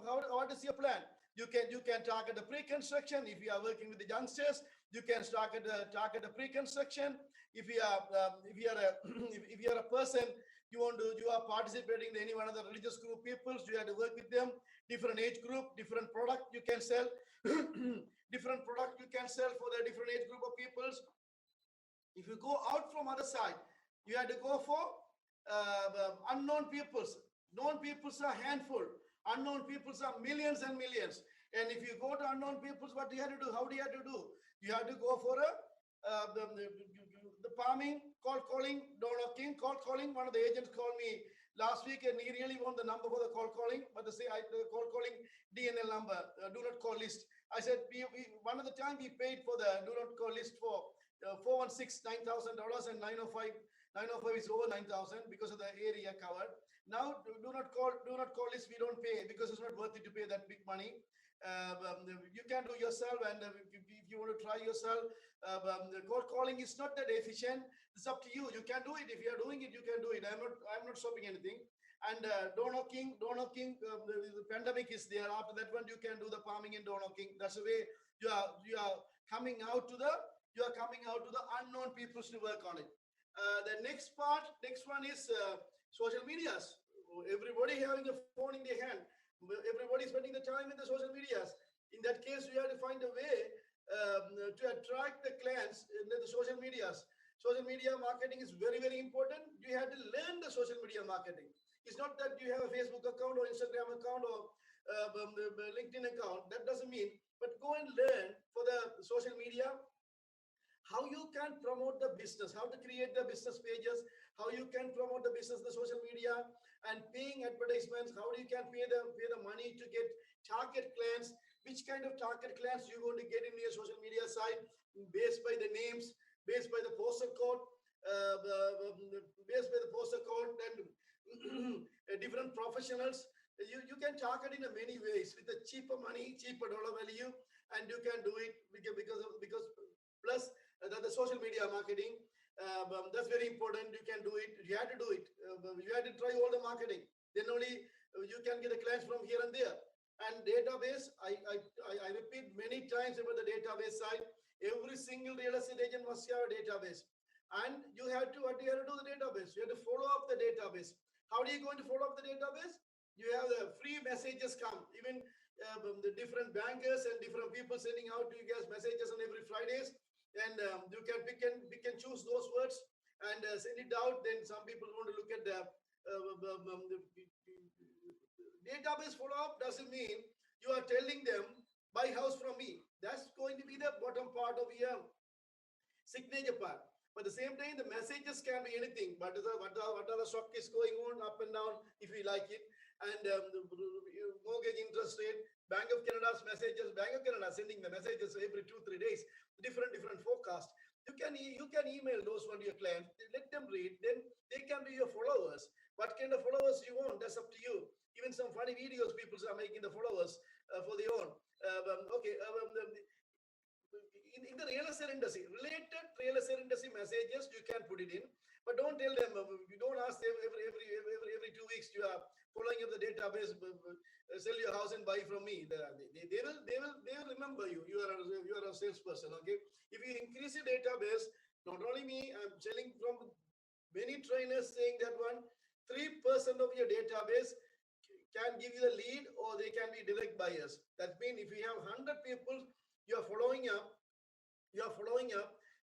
what is your plan? You can target the pre-construction. If you are working with the youngsters, you can target the pre-construction. If you are if you are a person, you are participating in any one of the religious group peoples, you have to work with them. Different age group, different product you can sell. Different product you can sell for the different age group of peoples. If you go out from other side, you have to go for unknown peoples. Known peoples are handful. Unknown peoples are millions and millions. And if you go to unknown peoples, what do you have to do? How do you have to do? You have to go for the palming, cold calling, door knocking, cold calling. One of the agents called me last week, and he really want the number for the cold calling, but the cold calling DNL number, do not call list. I said, one of the time we paid for the do not call list for 416 $9,000, and 905 is over 9,000 because of the area covered. Now do not call list we don't pay because it's not worth it to pay that big money. You can do yourself, and if you want to try yourself, the cold calling is not that efficient. It's up to you. You can do it. If you are doing it, you can do it. I'm not stopping anything. And door knocking, the pandemic is there. After that one, you can do the palming and door knocking. That's the way you are coming out to the unknown peoples to work on it. The next one is social medias. Everybody having a phone in their hand. Everybody spending the time in the social medias. In that case, you have to find a way to attract the clients in the social medias. Social media marketing is very, very important. You have to learn the social media marketing. It's not that you have a Facebook account or Instagram account or LinkedIn account. That doesn't mean, but go and learn for the social media how you can promote the business, how to create the business pages, how you can promote the business, the social media, and paying advertisements, how you can pay the money to get target clients, which kind of target clients you're going to get in your social media site, based by the names, based by the postal code, and different professionals. You can target in many ways with a cheaper money, cheaper dollar value, and you can do it because plus the social media marketing. That's very important. You can do it. You have to do it. You have to try all the marketing. Then only you can get the clients from here and there. And database, I repeat many times about the database side. Every single real estate agent must have a database. And you have to, what do you have to do the database? You have to follow up the database. How are you going to follow up the database? You have the free messages come. Even the different bankers and different people sending out to you guys messages on every Fridays. And you can pick and choose those words and send it out. Then some people want to look at the database follow-up. Doesn't mean you are telling them buy house from me. That's going to be the bottom part of your signature part. But at the same time, the messages can be anything. But what are the stock is going on up and down if you like it, and the mortgage interest rate. Bank of Canada's messages. Bank of Canada sending the messages every 2-3 days. Different forecast. You can email those one to your clients. Let them read. Then they can be your followers. What kind of followers you want? That's up to you. Even some funny videos people are making the followers for their own. In the real estate industry, related real estate industry messages, you can put it in, but don't tell them. You don't ask them every 2 weeks. You are following up the database. Sell your house and buy from me. They will remember you. You are a salesperson. Okay. If you increase your database, not only me, I'm selling from many trainers saying that 3% of your database can give you the lead, or they can be direct buyers. That means if you have 100 people you are following up,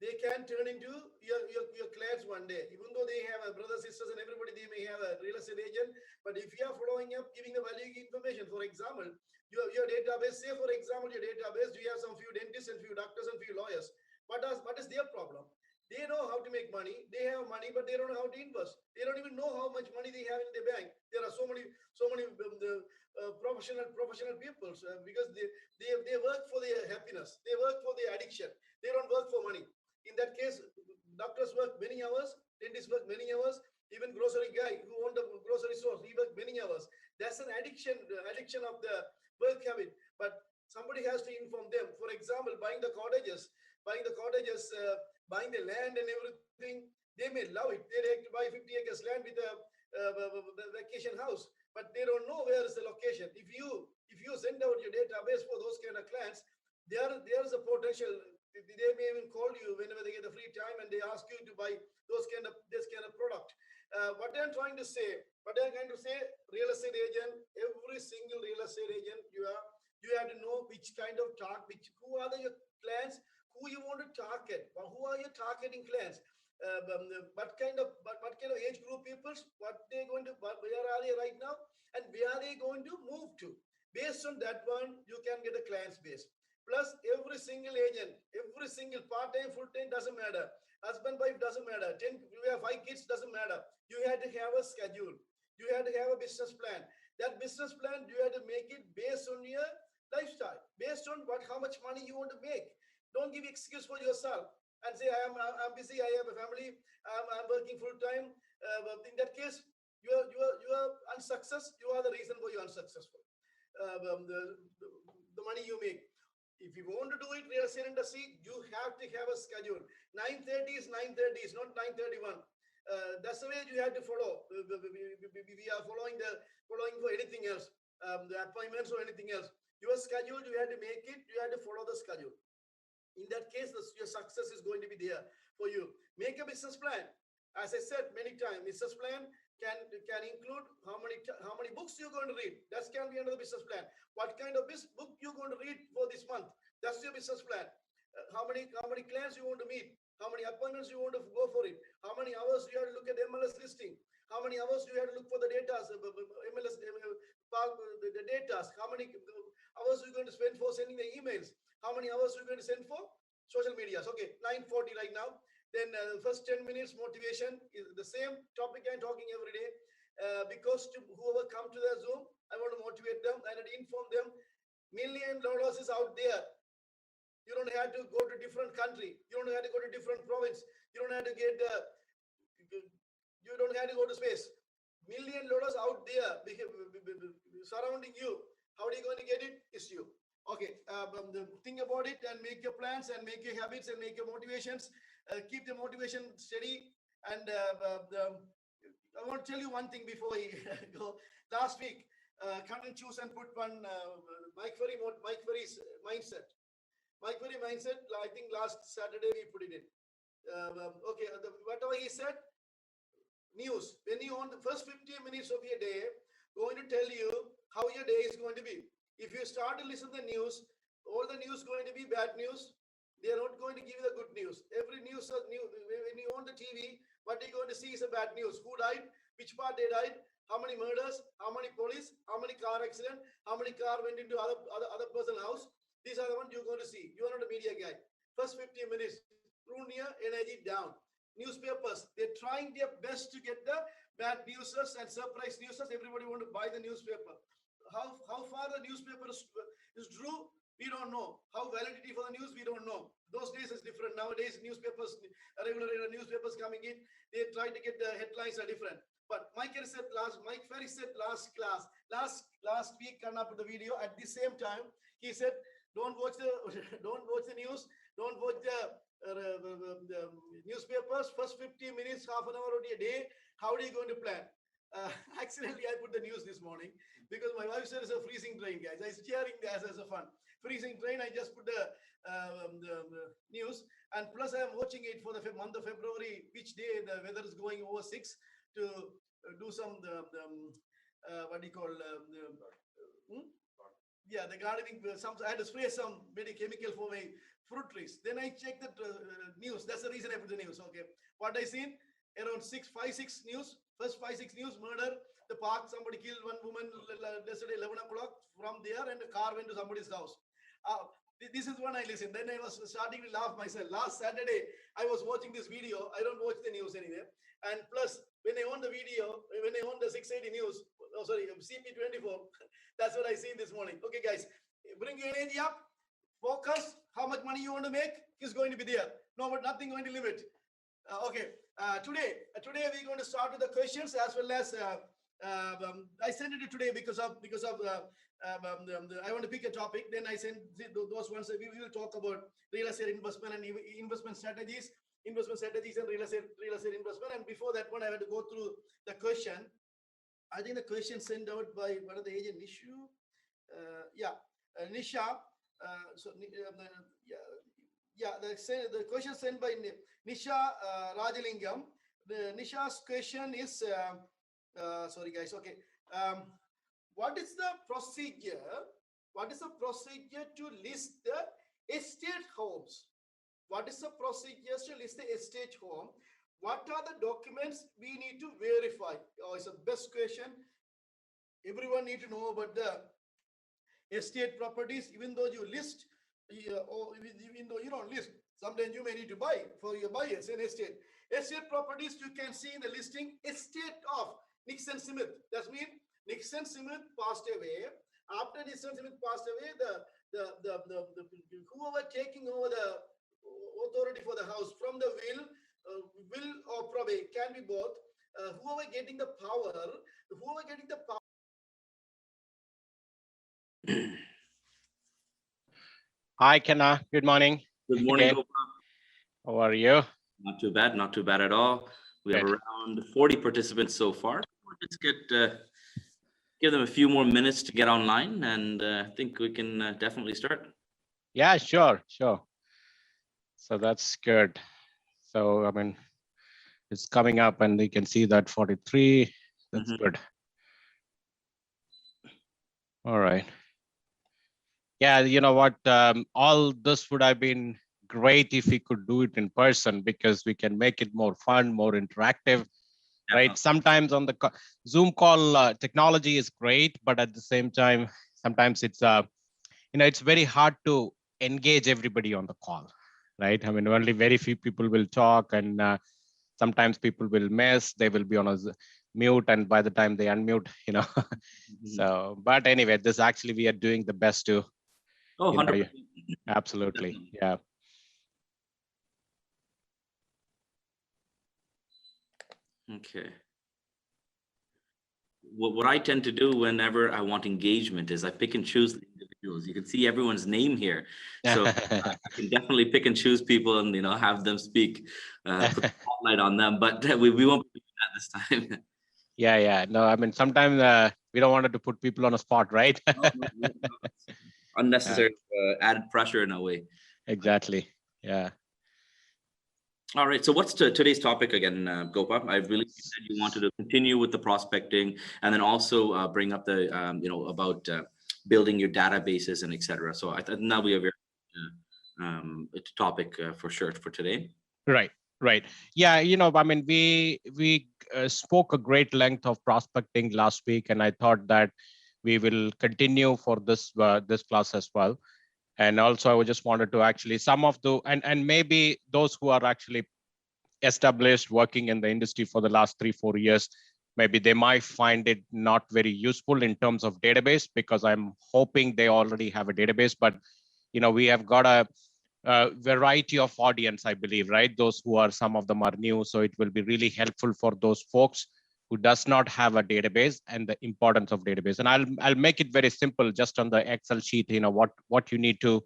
they can turn into your clients one day. Even though they have a brothers, sisters, and everybody, they may have a real estate agent. But if you are following up, giving the value information, for example, your database, say for example, your database, you have some few dentists and few doctors and few lawyers. What is their problem? They know how to make money. They have money, but they don't know how to invest. They don't even know how much money they have in their bank. There are so many professional people because they work for their happiness. They work for their addiction. They don't work for money. In that case, doctors work many hours. Dentists work many hours. Even grocery guy who owned the grocery store, he worked many hours. That's an addiction of the work habit. But somebody has to inform them. For example, buying the cottages, buying the land and everything. They may love it. They like to buy 50 acres land with a vacation house, but they don't know where is the location. If database for those kind of clients, there's a potential. They may even call you whenever they get the free time and they ask you to buy this kind of product. What I'm trying to say, real estate agent, every single real estate agent, you have to know which kind of who are your clients, who you want to target, or who are your targeting clients, what kind of age group peoples, where are they right now, and where are they going to move to. Based on that one, you can get a client's base. Plus, every single agent, every single part-time, full-time, doesn't matter. Husband, wife, doesn't matter. 10, you have 5 kids, doesn't matter. You had to have a schedule. You had to have a business plan. That business plan, you had to make it based on your lifestyle, based on how much money you want to make. Don't give excuse for yourself and say, I'm busy, I have a family, I'm working full-time. In that case, you are unsuccessful. You are the reason why you're unsuccessful. The money you make. If you want to do it, real estate industry, you have to have a schedule. 9:30 is 9:30, it's not 9:31. That's the way you have to follow. We are following for anything else, the appointments or anything else. Your schedule, you have to make it. You have to follow the schedule. In that case, your success is going to be there for you. Make a business plan. As I said many times, business plan can include how many books you're going to read. That can be another business plan. What kind of book you're going to read for this month? That's your business plan. How many clients you want to meet? How many appointments you want to go for it? How many hours you have to look at MLS listing? How many hours you have to look for the data, MLS, the data? How many hours are you going to spend for sending the emails? How many hours are you going to send for social medias? Okay, 9:40 right now. Then first 10 minutes motivation is the same topic I'm talking every day. Because to whoever come to the Zoom, I want to motivate them and inform them $1 million is out there. You don't have to go to different country. You don't have to go to different province. You don't have to get. You don't have to go to space. $1 million out there surrounding you. How are you going to get it? It's you. Okay. Think about it and make your plans and make your habits and make your motivations. Keep the motivation steady. And I want to tell you one thing before I go. Last week, come and choose and put one Mike Ferry's mindset. Mike Ferry mindset. I think last Saturday we put it in. Okay, whatever he said. News. When you on the first 15 minutes of your day, going to tell you how your day is going to be. If you start to listen to the news, all the news going to be bad news. They are not going to give you the good news. Every news when you on the TV, what you're going to see is a bad news. Who died? Which part they died? How many murders? How many police? How many car accident? How many car went into other person's house? These are the ones you're going to see. You are not a media guy. First 15 minutes, prune your energy down. Newspapers, they're trying their best to get the bad newses and surprise newses. Everybody want to buy the newspaper. How far the newspaper is true, we don't know. How validity for the news, we don't know. Those days is different. Nowadays, newspapers, regular newspapers coming in, they try to get the headlines are different. But Mike Ferry said last week, come up with the video at the same time. He said, don't watch the news, don't watch the newspapers. First 50 minutes, half an hour of your day. How are you going to plan? Accidentally, I put the news this morning because my wife said it's a freezing train, guys. I was sharing that as a fun. Freezing train, I just put the news. And plus, I'm watching it for the month of February, which day the weather is going over 6 to do some, what do you call, yeah, the gardening. I had to spray some very chemical for my fruit trees. Then I checked the news. That's the reason I put the news. Okay. What I seen around 5, 6 news. First 5, 6 news, murder, the park, somebody killed one woman yesterday, 11 o'clock from there, and the car went to somebody's house. This is when I listened. Then I was starting to laugh myself. Last Saturday, I was watching this video. I don't watch the news anyway. And plus, when I on the video, when I on the 680 news, CP24, that's what I seen this morning. Okay, guys, bring your energy up. Focus. How much money you want to make is going to be there. No, but nothing going to limit. Okay. Today we're going to start with the questions as well as I sent it today because of I want to pick a topic. Then I send those ones. We will talk about real estate investment and investment strategies and real estate investment. And before that one, I had to go through the question. I think the question sent out by one of the agent issue. Yeah. Nisha. The question sent by Nisha Rajalingam. Nisha's question is, sorry guys, okay. Um, what is the procedure? What is the procedure to list the estate homes? What is the procedure to list the estate home? What are the documents we need to verify? Oh, it's a best question. Everyone need to know about the estate properties. Even though you list, or even though you don't list, sometimes you may need to buy for your buyers an estate. Estate properties you can see in the listing. Estate of Nixon Smith. That means Nixon Smith passed away. After Nixon Smith passed away, the whoever taking over the authority for the house from the will or probate can be both. Whoever getting the power, whoever getting the power. Hi, Kenna. Good morning. Good morning, Again. How are you? Not too bad at all. We have around 40 participants so far. Let's give them a few more minutes to get online, and I think we can definitely start. Yeah, sure. So that's good. So, I mean, it's coming up and you can see that 43. That's good. All right. Yeah, you know what? All this would have been great if we could do it in person, because we can make it more fun, more interactive, right? Sometimes on the Zoom call, technology is great, but at the same time, sometimes it's it's very hard to engage everybody on the call, right? I mean, only very few people will talk, and sometimes people will miss. They will be on a mute, and by the time they unmute, So, but anyway, this actually we are doing the best to. Oh, 100%. Absolutely. Yeah. Okay. What I tend to do whenever I want engagement is I pick and choose the individuals. You can see everyone's name here. So I can definitely pick and choose people and, have them speak, put the spotlight on them, but we won't be doing that this time. Yeah. No, I mean, sometimes we don't want to put people on a spot, right? No. Unnecessary added pressure in a way. Exactly. Yeah. All right. So what's today's topic again, Gopa? I really said you wanted to continue with the prospecting, and then also bring up the, about building your databases and etc. So I thought now we have a topic for sure for today. Right. Yeah. I mean, we spoke a great length of prospecting last week, and I thought that we will continue for this class as well. And also, I just wanted to actually some of the and maybe those who are actually established working in the industry for the last 3-4 years, maybe they might find it not very useful in terms of database, because I'm hoping they already have a database. But we have got a variety of audience, I believe, right? Those who are, some of them are new, so it will be really helpful for those folks who does not have a database and the importance of database. And I'll make it very simple, just on the Excel sheet, what you need to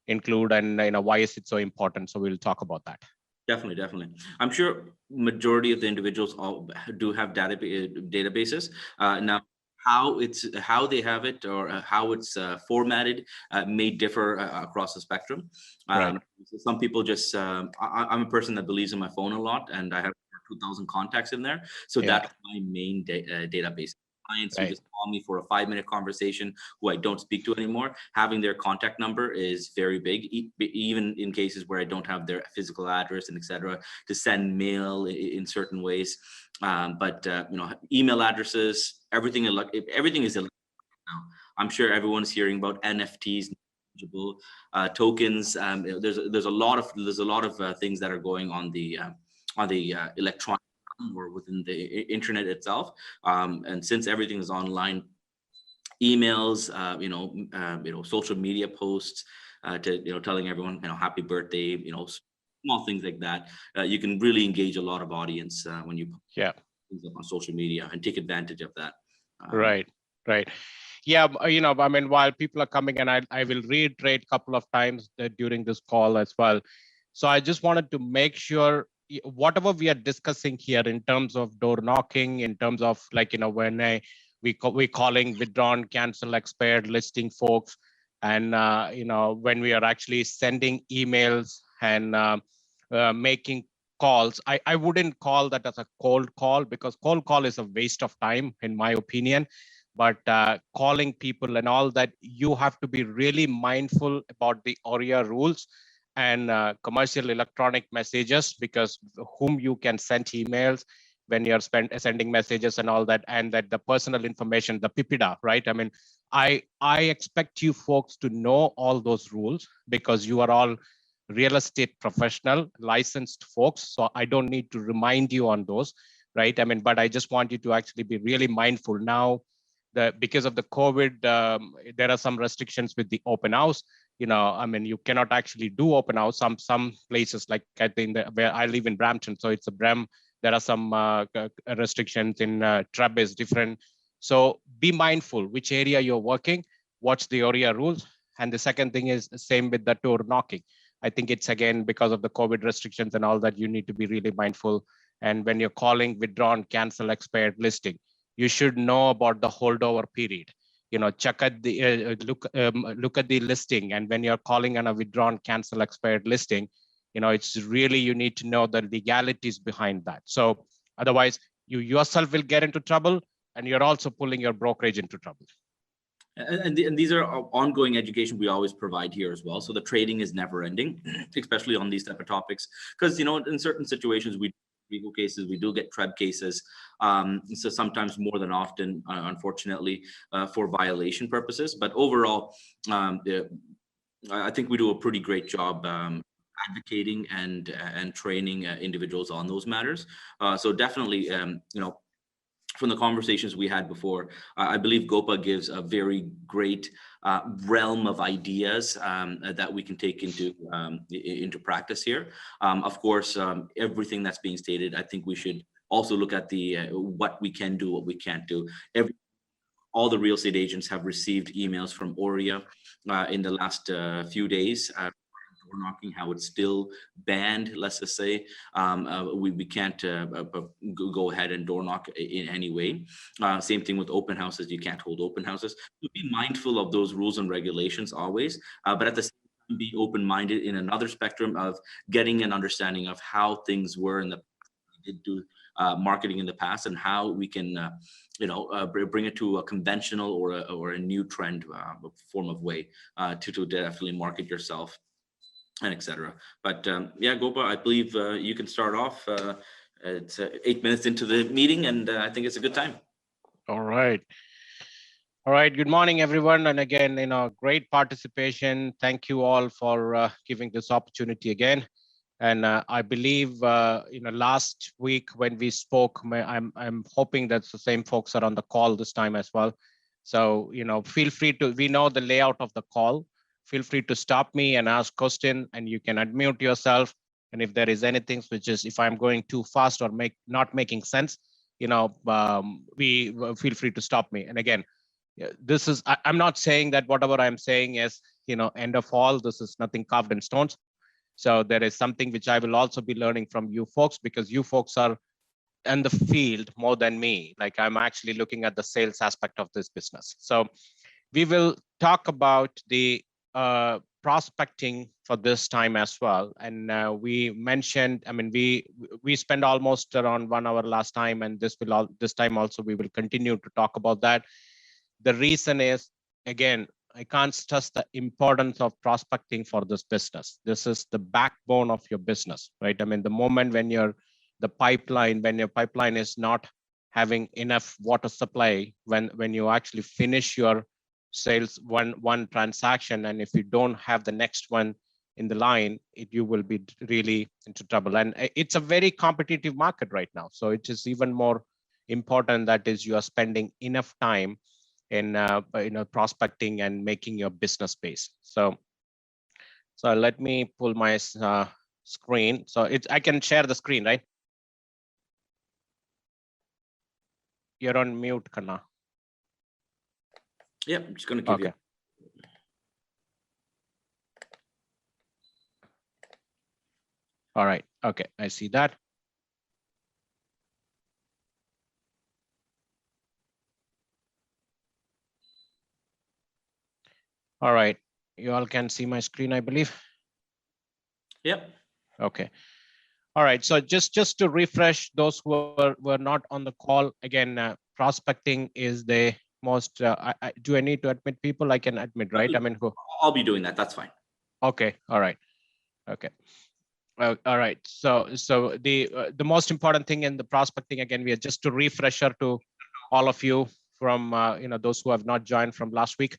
include, and why is it so important. So we'll talk about that. Definitely. I'm sure majority of the individuals all do have databases. Now, how they have it, or how it's formatted may differ across the spectrum. Right. Some people just, I'm a person that believes in my phone a lot, and I have 2,000 contacts in there. So that's my main database. Clients who just call me for a 5-minute conversation, who I don't speak to anymore, having their contact number is very big, even in cases where I don't have their physical address and etc. to send mail in certain ways. But email addresses, everything is now. I'm sure everyone's hearing about NFTs, tokens. There's a lot of things that are going on the electronic or within the internet itself. And since everything is online, emails, social media posts, to telling everyone, happy birthday, small things like that. You can really engage a lot of audience when you post things up on social media and take advantage of that. Right. Yeah, I mean, while people are coming, and I will reiterate a couple of times during this call as well. So I just wanted to make sure whatever we are discussing here in terms of door knocking, in terms of when we calling withdrawn, cancel, expired listing folks, And when we are actually sending emails and making calls, I wouldn't call that as a cold call, because cold call is a waste of time, in my opinion. But calling people and all that, you have to be really mindful about the ORIA rules and commercial electronic messages, because whom you can send emails when you're sending messages and all that, and that the personal information, the PIPIDA, right? I mean, I expect you folks to know all those rules, because you are all real estate professional, licensed folks. So I don't need to remind you on those, right? I mean, but I just want you to actually be really mindful now that because of the COVID, there are some restrictions with the open house. I mean, you cannot actually do open house. Some places, like I think where I live in Brampton, so it's a Bram. There are some restrictions in Treb is different. So be mindful which area you're working, watch the ORIA rules. And the second thing is same with the door knocking. I think it's again because of the COVID restrictions and all that, you need to be really mindful. And when you're calling withdrawn, cancel, expired listing, you should know about the holdover period. Check at the look at the listing, and when you're calling on a withdrawn, cancel, expired listing, it's really, you need to know the legalities behind that. So otherwise, you yourself will get into trouble, and you're also pulling your brokerage into trouble. And these are ongoing education we always provide here as well. So the trading is never ending, especially on these type of topics, because in certain situations legal cases, we do get TREB cases, so sometimes more than often, unfortunately, for violation purposes. But overall, I think we do a pretty great job advocating and training individuals on those matters. So definitely, from the conversations we had before, I believe Gopa gives a very great realm of ideas that we can take into practice here. Of course, everything that's being stated, I think we should also look at the what we can do, what we can't do. All the real estate agents have received emails from ORIA in the last few days. Door knocking, how it's still banned, let's just say. We can't go ahead and door knock in any way. Same thing with open houses. You can't hold open houses. So be mindful of those rules and regulations always, but at the same time, be open-minded in another spectrum of getting an understanding of how things were in the we did do marketing in the past, and how we can bring it to a conventional or a new trend form of way to definitely market yourself, and etc. But yeah, Gopa, I believe you can start off. It's 8 minutes into the meeting, and I think it's a good time. All right. All right. Good morning, everyone. And again, great participation. Thank you all for giving this opportunity again. And I believe, last week when we spoke, I'm hoping that the same folks are on the call this time as well. So, feel free to, we know the layout of the call. Feel free to stop me and ask question, and you can unmute yourself. And if there is anything which is, if I'm going too fast or not making sense, we feel free to stop me. And again, this is, I'm not saying that whatever I'm saying is, end of all. This is nothing carved in stones. So there is something which I will also be learning from you folks, because you folks are in the field more than me. Like, I'm actually looking at the sales aspect of this business. So we will talk about the prospecting for this time as well. And we mentioned, I mean, we spent almost around 1 hour last time, and this time also we will continue to talk about that. The reason is, again, I can't stress the importance of prospecting for this business. This is the backbone of your business, right? I mean, the moment when your pipeline is not having enough water supply, when you actually finish your sales one transaction, and if you don't have the next one in the line, you will be really into trouble. And it's a very competitive market right now. So it is even more important that is you are spending enough time in prospecting and making your business base. So let me pull my screen. So I can share the screen, right? You're on mute, Kanna. Yeah, I'm just going to give you. All right. Okay, I see that. All right. You all can see my screen, I believe. Yep. Okay. All right. So just to refresh those who were not on the call again, prospecting is the most. Do I need to admit people? I can admit, right? I mean, who? I'll be doing that. That's fine. Okay. All right. Okay. All right. So the most important thing in the prospecting, again, we are just to refresher to all of you from those who have not joined from last week.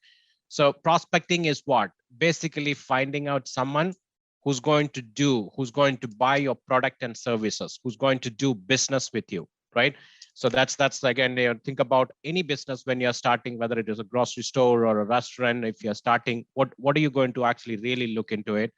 So prospecting is what? Basically finding out someone who's going to buy your product and services, who's going to do business with you, right? So that's again, think about any business when you're starting, whether it is a grocery store or a restaurant. If you're starting, what are you going to actually really look into it?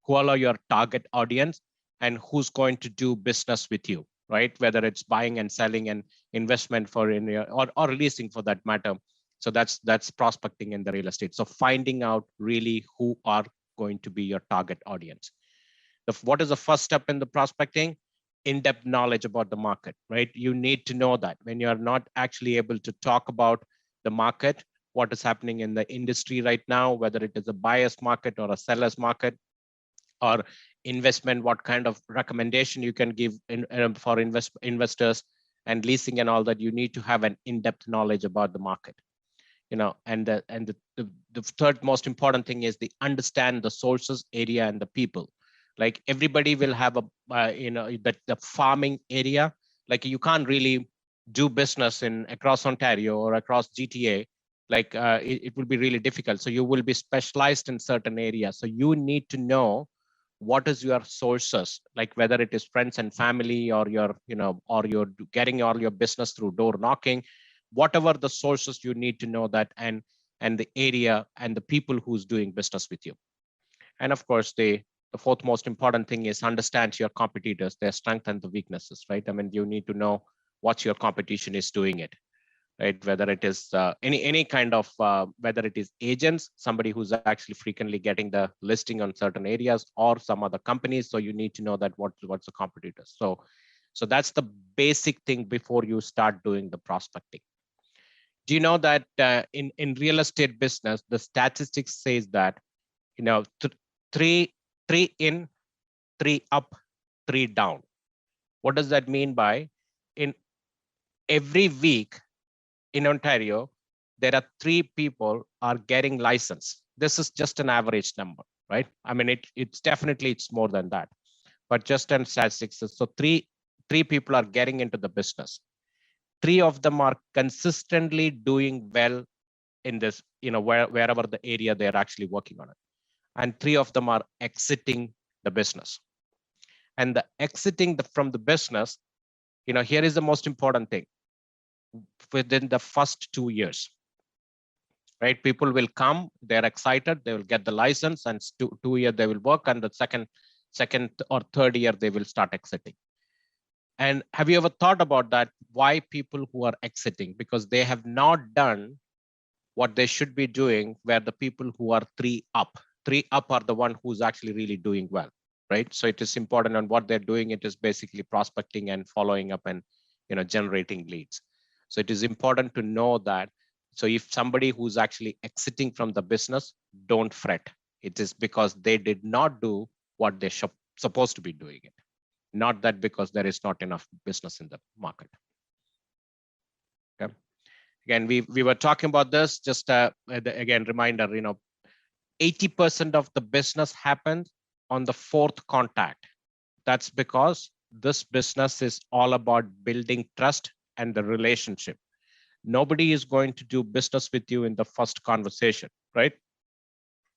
Who are your target audience and who's going to do business with you, right? Whether it's buying and selling and investment for in your, or leasing for that matter. So that's prospecting in the real estate. So finding out really who are going to be your target audience. What is the first step in the prospecting? In-depth knowledge about the market, right? You need to know that when you're not actually able to talk about the market, what is happening in the industry right now, whether it is a buyer's market or a seller's market, or investment, what kind of recommendation you can give for investors and leasing and all that. You need to have an in-depth knowledge about the market, and the third most important thing is the understand the sources, area, and the people. Like everybody will have a the farming area. Like you can't really do business in across Ontario or across GTA. Like it will be really difficult. So you will be specialized in certain areas. So you need to know what is your sources, like whether it is friends and family, or or you're getting all your business through door knocking, whatever the sources, you need to know that, and the area and the people who's doing business with you. And of course, the fourth most important thing is understand your competitors, their strengths and the weaknesses, right? I mean, you need to know what your competition is doing it, right? Whether it is any kind of, whether it is agents, somebody who's actually frequently getting the listing on certain areas, or some other companies. So you need to know that what's the competitors. So that's the basic thing before you start doing the prospecting. Do you know that in real estate business, the statistics says that, three in, three up, three down. What does that mean by, in every week in Ontario, there are 3 people are getting license. This is just an average number, right? I mean, it's definitely, it's more than that, but just in statistics. So three people are getting into the business. 3 of them are consistently doing well in this, wherever the area they're actually working on it. And 3 of them are exiting the business. And the exiting from the business, here is the most important thing. Within the first 2 years, right? People will come, they're excited, they will get the license, and 2 years they will work, and the second or third year they will start exiting. And have you ever thought about that? Why people who are exiting? Because they have not done what they should be doing, where the people who are 3 up are the one who's actually really doing well, right? So it is important on what they're doing. It is basically prospecting and following up and generating leads. So it is important to know that. So if somebody who's actually exiting from the business, don't fret. It is because they did not do what they supposed to be doing it. Not that because there is not enough business in the market. Okay. Again, we were talking about this, just again, reminder, 80% of the business happens on the 4th contact. That's because this business is all about building trust and the relationship. Nobody is going to do business with you in the first conversation, right?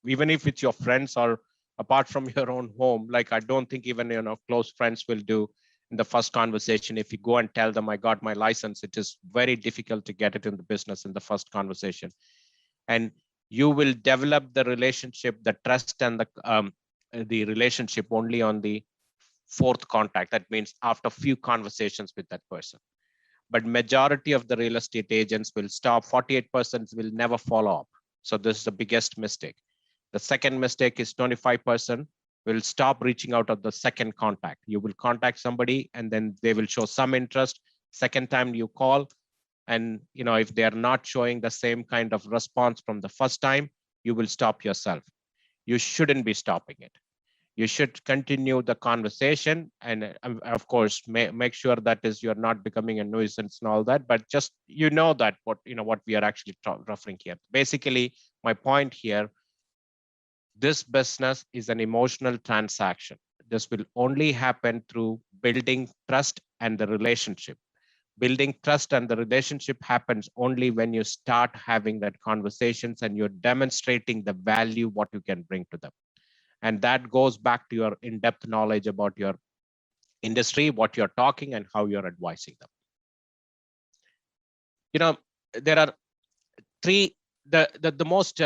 Even if it's your friends or apart from your own home, like I don't think even close friends will do in the first conversation. If you go and tell them I got my license, it is very difficult to get it in the business in the first conversation. And you will develop the relationship, the trust, and the relationship only on the 4th contact. That means after a few conversations with that person. But majority of the real estate agents will stop. 48% will never follow up. So this is the biggest mistake. The second mistake is 25% will stop reaching out at the second contact. You will contact somebody and then they will show some interest. Second time you call, and if they are not showing the same kind of response from the first time, you will stop yourself. you shouldn't be stopping it. You should continue the conversation, and of course, make sure that is you're not becoming a nuisance and all that. But just that what we are actually referring here. Basically, my point here: this business is an emotional transaction. This will only happen through building trust and the relationship. Building trust and the relationship happens only when you start having that conversations and you're demonstrating the value what you can bring to them. And that goes back to your in-depth knowledge about your industry, what you're talking, and how you're advising them. There are three, the most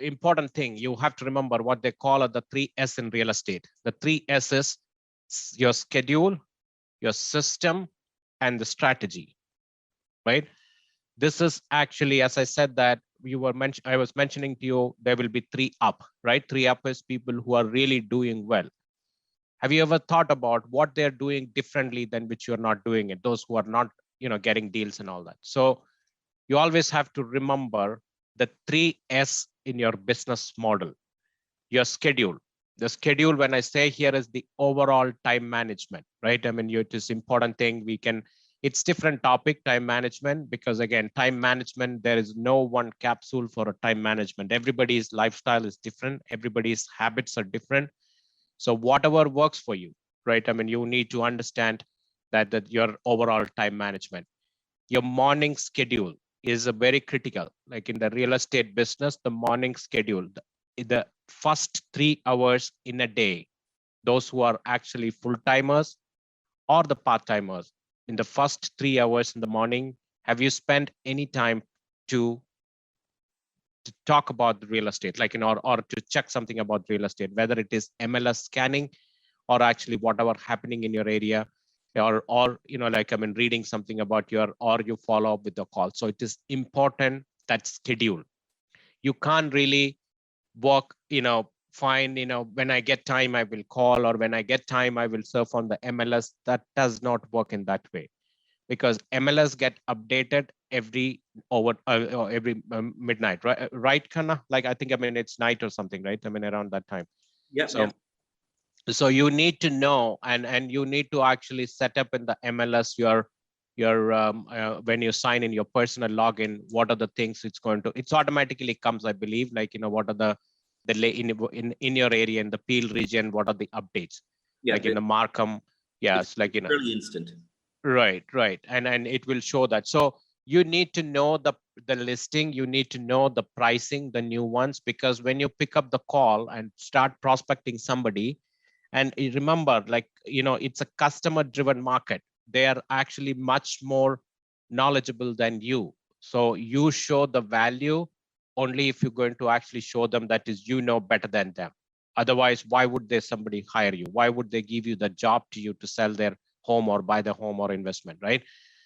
important thing you have to remember what they call the 3S in real estate. The 3S is your schedule, your system, and the strategy, right? This is actually, as I said, that I was mentioning to you, there will be 3 up, right? 3 up is people who are really doing well. Have you ever thought about what they're doing differently than which you're not doing it? Those who are not, getting deals and all that. So you always have to remember the 3S in your business model. Your schedule. The schedule, when I say here, is the overall time management, right? I mean, it is important thing. It's different topic, time management, because again, time management, there is no one capsule for a time management. Everybody's lifestyle is different. Everybody's habits are different. So whatever works for you, right? I mean, you need to understand that your overall time management. Your morning schedule is a very critical. Like in the real estate business, the morning schedule, the first 3 hours in a day, those who are actually full-timers or the part-timers, in the first 3 hours in the morning, have you spent any time to talk about the real estate, like or to check something about real estate, whether it is MLS scanning or actually whatever happening in your area, or like reading something about or you follow up with the call. So it is important that schedule. You can't really work, fine, when I get time I will call, or when I get time I will surf on the MLS. That does not work in that way, because MLS get updated every midnight, right, Kana? Like I think it's night or something, right? Around that time. Yeah. So you need to know, and you need to actually set up in the MLS your when you sign in your personal login, what are the things it's automatically comes, I believe, like what are the in your area, in the Peel region, what are the updates, like in the Markham. Yes, like fairly instant. Right. And it will show that. So you need to know the listing, you need to know the pricing, the new ones, because when you pick up the call and start prospecting somebody, and remember, like, it's a customer driven market. They are actually much more knowledgeable than you. So you show the value only if you're going to actually show them that is, better than them. Otherwise, why would somebody hire you? Why would they give you the job to you to sell their home or buy the home or investment, right?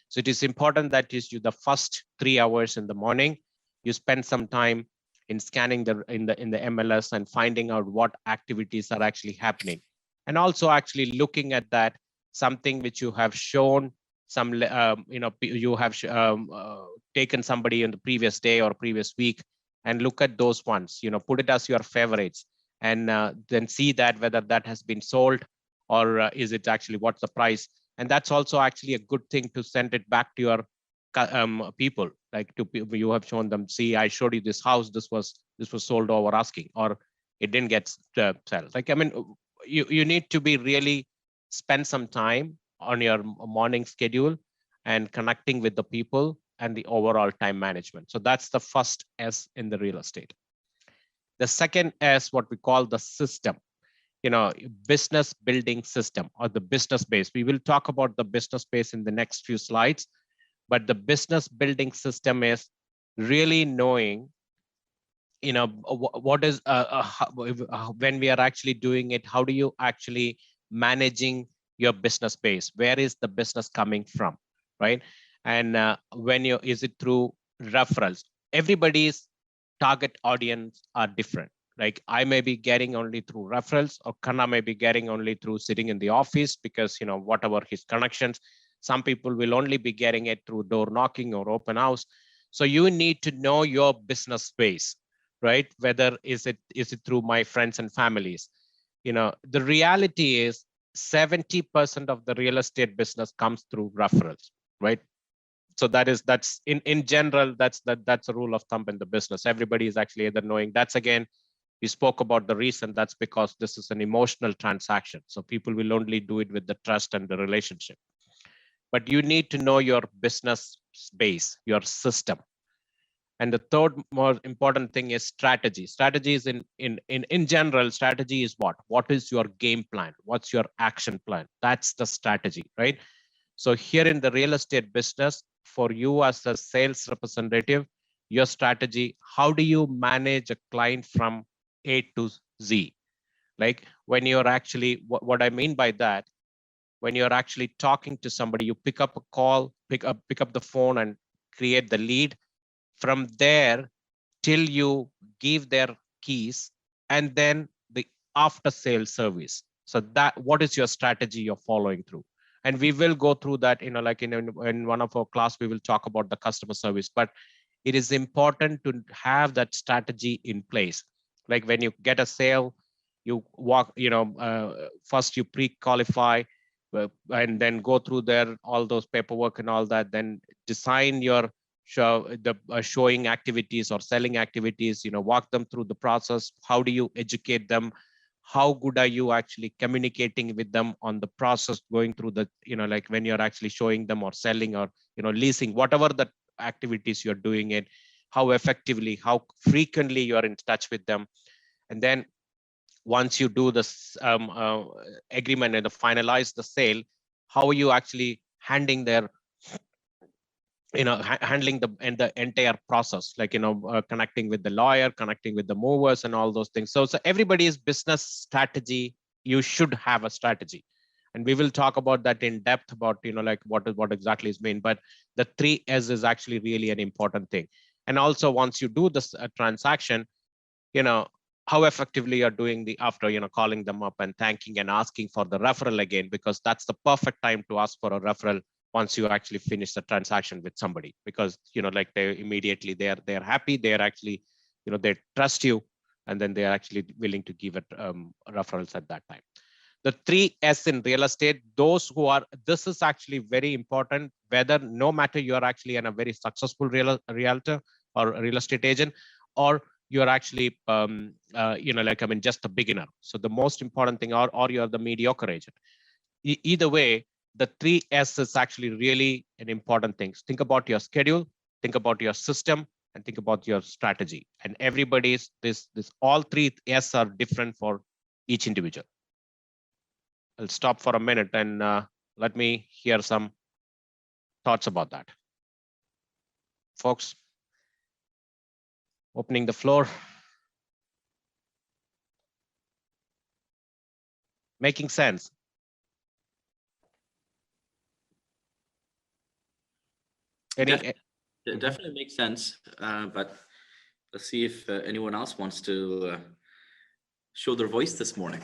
So it is important that you the first 3 hours in the morning, you spend some time in scanning in the MLS and finding out what activities are actually happening, and also actually looking at that something which you have shown some you have taken somebody in the previous day or previous week, and look at those ones, put it as your favorites, and then see that whether that has been sold, or is it actually, what's the price. And that's also actually a good thing to send it back to your people, like you have shown them, see, I showed you this house, this was sold over asking, or it didn't get sold. Like, you need to be really spend some time on your morning schedule and connecting with the people and the overall time management. So that's the first S in the real estate. The second S, what we call the system, business building system, or the business base. We will talk about the business base in the next few slides, but the business building system is really knowing, what is when we are actually doing it, how do you actually managing your business base? Where is the business coming from, right? And is it through referrals? Everybody's target audience are different. Like, I may be getting only through referrals, or Kanna may be getting only through sitting in the office because, whatever his connections. Some people will only be getting it through door knocking or open house. So you need to know your business space. right? Whether is it through my friends and families? The reality is 70% of the real estate business comes through referrals, right? So that's in general, that's a rule of thumb in the business. Everybody is actually either knowing. That's again, we spoke about the reason. That's because this is an emotional transaction. So people will only do it with the trust and the relationship. But you need to know your business base, your system. And the third more important thing is strategy. Strategy is in general, strategy is what is your game plan? What's your action plan? That's the strategy, right? So here in the real estate business, for you as a sales representative, your strategy, how do you manage a client from A to Z? Like when you're actually, what I mean by that, when you're actually talking to somebody, you pick up a call, pick up the phone and create the lead. From there till you give their keys, and then the after sale service. So that, what is your strategy you're following through? And we will go through that, like in one of our class, we will talk about the customer service, but it is important to have that strategy in place. Like when you get a sale, you walk, first you pre-qualify, and then go through there, all those paperwork and all that, then design your showing activities or selling activities, walk them through the process. How do you educate them? How good are you actually communicating with them on the process, going through the, like when you're actually showing them or selling or, leasing, whatever the activities you're doing it, how effectively, how frequently you're in touch with them. And then once you do this agreement and finalize the sale, how are you actually handling their, handling the entire process, like, connecting with the lawyer, connecting with the movers and all those things. So everybody's business strategy, you should have a strategy. And we will talk about that in depth about, like what exactly is mean. But the 3S is actually really an important thing. And also once you do this transaction, how effectively you're doing the after, calling them up and thanking and asking for the referral again, because that's the perfect time to ask for a referral once you actually finish the transaction with somebody, because, like they immediately, they're happy, they're actually, they trust you, and then they're actually willing to give it referrals at that time. The 3S in real estate, those who are, this is actually very important, whether no matter you're actually in a very successful realtor or a real estate agent, or you're actually, just a beginner. So the most important thing, or you're the mediocre agent. Either way, the 3S is actually really an important thing. Think about your schedule, think about your system, and think about your strategy. And everybody's, all 3S are different for each individual. I'll stop for a minute and let me hear some thoughts about that. Folks, opening the floor. Making sense? It definitely makes sense, but let's see if anyone else wants to show their voice this morning.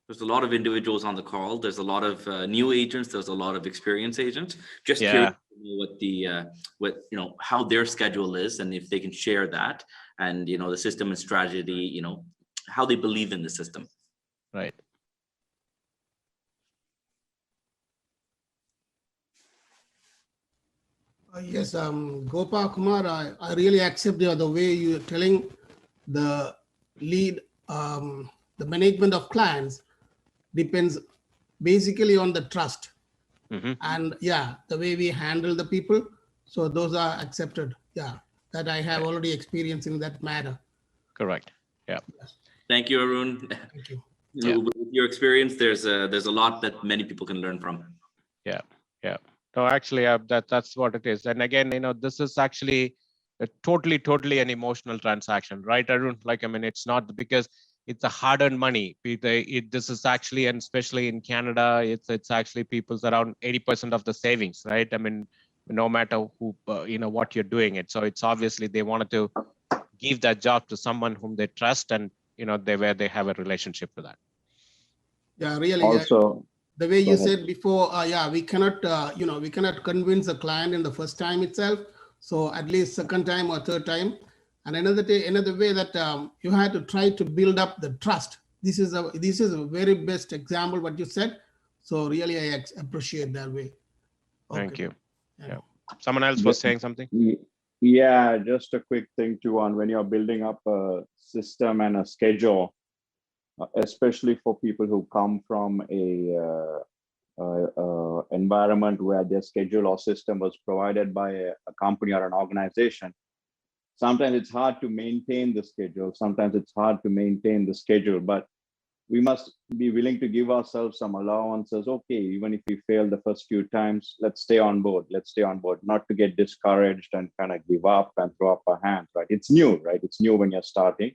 There's a lot of individuals on the call. There's a lot of new agents. There's a lot of experienced agents. Just curious to know what how their schedule is, and if they can share that, and the system and strategy, how they believe in the system. Right. Yes, Gopal Kumar, I really accept the way you're telling the lead, the management of clients depends basically on the trust. Mm-hmm. And the way we handle the people. So those are accepted. Yeah, that I have already experienced in that matter. Correct. Yeah. Yes. Thank you, Arun. Thank you. With your experience, there's a lot that many people can learn from. Yeah. Yeah. No, actually, that's what it is. And again, this is actually a totally an emotional transaction, right, Arun? Like, it's not because it's a hard-earned money. This is actually, and especially in Canada, it's actually people's around 80% of the savings, right? No matter who, what you're doing it. So it's obviously they wanted to give that job to someone whom they trust, and they have a relationship with that. Yeah, really. Also, the way you said before, we cannot, we cannot convince a client in the first time itself. So at least second time or third time. And another way that you had to try to build up the trust. This is a very best example what you said. So really, I appreciate that way. Thank you. Yeah. Yeah. Someone else was saying something. Yeah, just a quick thing too on when you're building up a system and a schedule, especially for people who come from a environment where their schedule or system was provided by a company or an organization. Sometimes it's hard to maintain the schedule. Sometimes it's hard to maintain the schedule, but we must be willing to give ourselves some allowances. Okay, even if we fail the first few times, let's stay on board. Let's stay on board, not to get discouraged and kind of give up and throw up our hands, right? It's new, right? It's new when you're starting.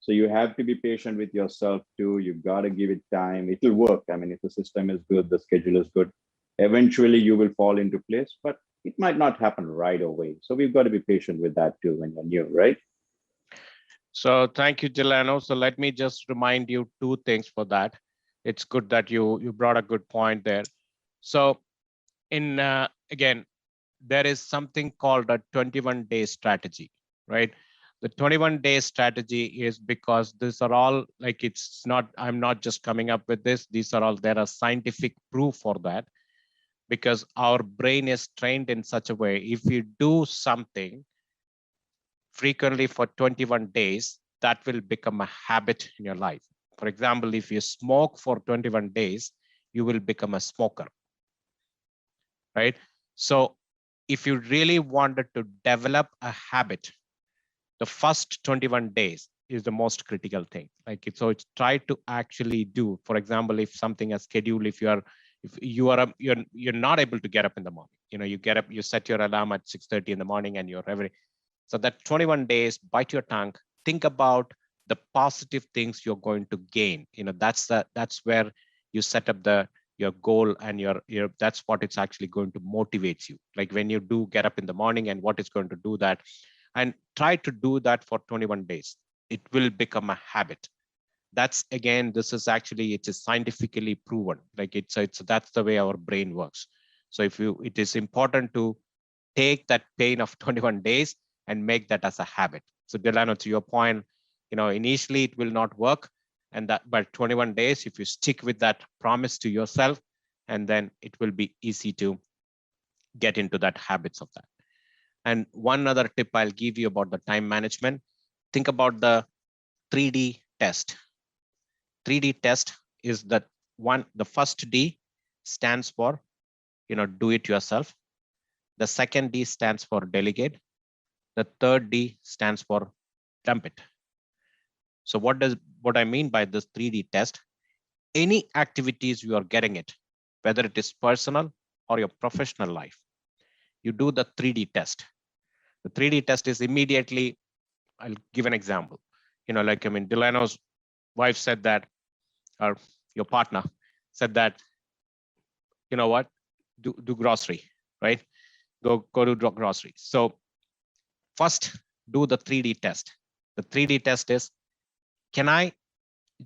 So you have to be patient with yourself too. You've got to give it time. It will work. I mean, if the system is good, the schedule is good, eventually you will fall into place, but it might not happen right away. So we've got to be patient with that too when you're new, right? So thank you, Delano. So let me just remind you two things for that. It's good that you brought a good point there. So in again, there is something called a 21-day strategy, right? The 21-day strategy is because these are all like, it's not, I'm not just coming up with this. These are all, there are scientific proof for that, because our brain is trained in such a way. If you do something frequently for 21 days, that will become a habit in your life. For example, if you smoke for 21 days, you will become a smoker, right? So if you really wanted to develop a habit, the first 21 days is the most critical thing. Like it's, so it's try to actually do, for example, if something is scheduled, if you're not able to get up in the morning, you get up, you set your alarm at 6:30 in the morning and you're so that 21 days, bite your tongue, think about the positive things you're going to gain. That's where you set up your goal, and your that's what it's actually going to motivate you. Like when you do get up in the morning and what is going to do that, and try to do that for 21 days. It will become a habit. That's again, this is actually, it is scientifically proven. Like that's the way our brain works. So it is important to take that pain of 21 days and make that as a habit. So Delano, to your point, initially it will not work, but 21 days, if you stick with that promise to yourself, and then it will be easy to get into that habits of that. And one other tip I'll give you about the time management, think about the 3D test. 3D test is that one, the first D stands for, do it yourself. The second D stands for delegate. The third D stands for dump it. So what I mean by this 3D test, any activities you are getting it, whether it is personal or your professional life, you do the 3D test. The 3D test is immediately, I'll give an example. Delano's wife said that, or your partner said that, you know what, do grocery, right? Go do grocery. So first, do the 3D test. The 3D test is, can I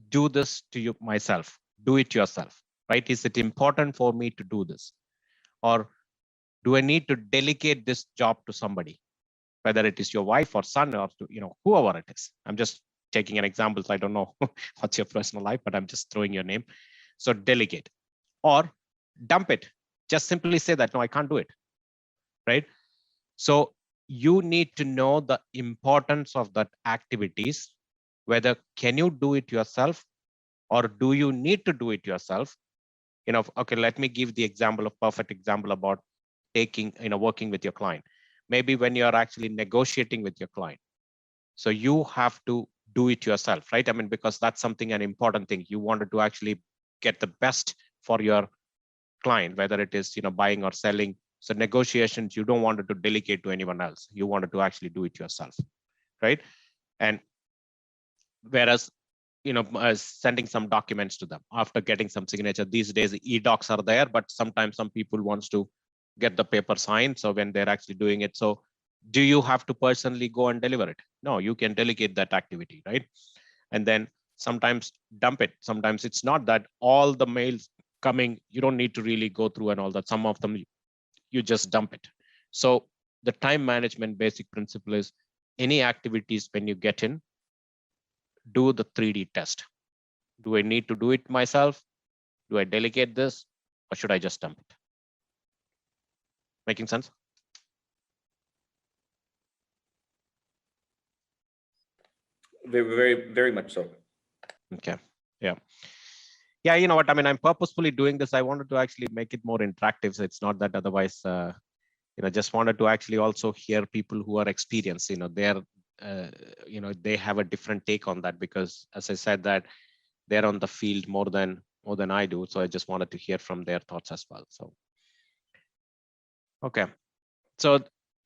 do this to you myself? Do it yourself, right? Is it important for me to do this? Or do I need to delegate this job to somebody? Whether it is your wife or son or whoever it is. I'm just taking an example. So I don't know what's your personal life, but I'm just throwing your name. So delegate or dump it. Just simply say that, no, I can't do it, right? So you need to know the importance of that activities, whether can you do it yourself or do you need to do it yourself? Okay, let me give the perfect example about working with your client. Maybe when you're actually negotiating with your client. So you have to do it yourself, right? Because that's an important thing. You wanted to actually get the best for your client, whether it is, buying or selling. So negotiations, you don't want it to delegate to anyone else. You wanted to actually do it yourself, right? And whereas, sending some documents to them after getting some signature. These days, e-docs are there, but sometimes some people wants to get the paper signed. So when they're actually doing it, so do you have to personally go and deliver it? No, you can delegate that activity, right? And then sometimes dump it. Sometimes it's not that all the mails coming, you don't need to really go through and all that. Some of them, you just dump it. So the time management basic principle is any activities when you get in, do the 3D test. Do I need to do it myself? Do I delegate this, or should I just dump it? Making sense? Very much so. Okay. Yeah. Yeah, you know what? I mean, I'm purposefully doing this. I wanted to actually make it more interactive. So it's not that otherwise, just wanted to actually also hear people who are experienced, they're, they have a different take on that, because as I said that they're on the field more than I do. So I just wanted to hear from their thoughts as well. So, okay. So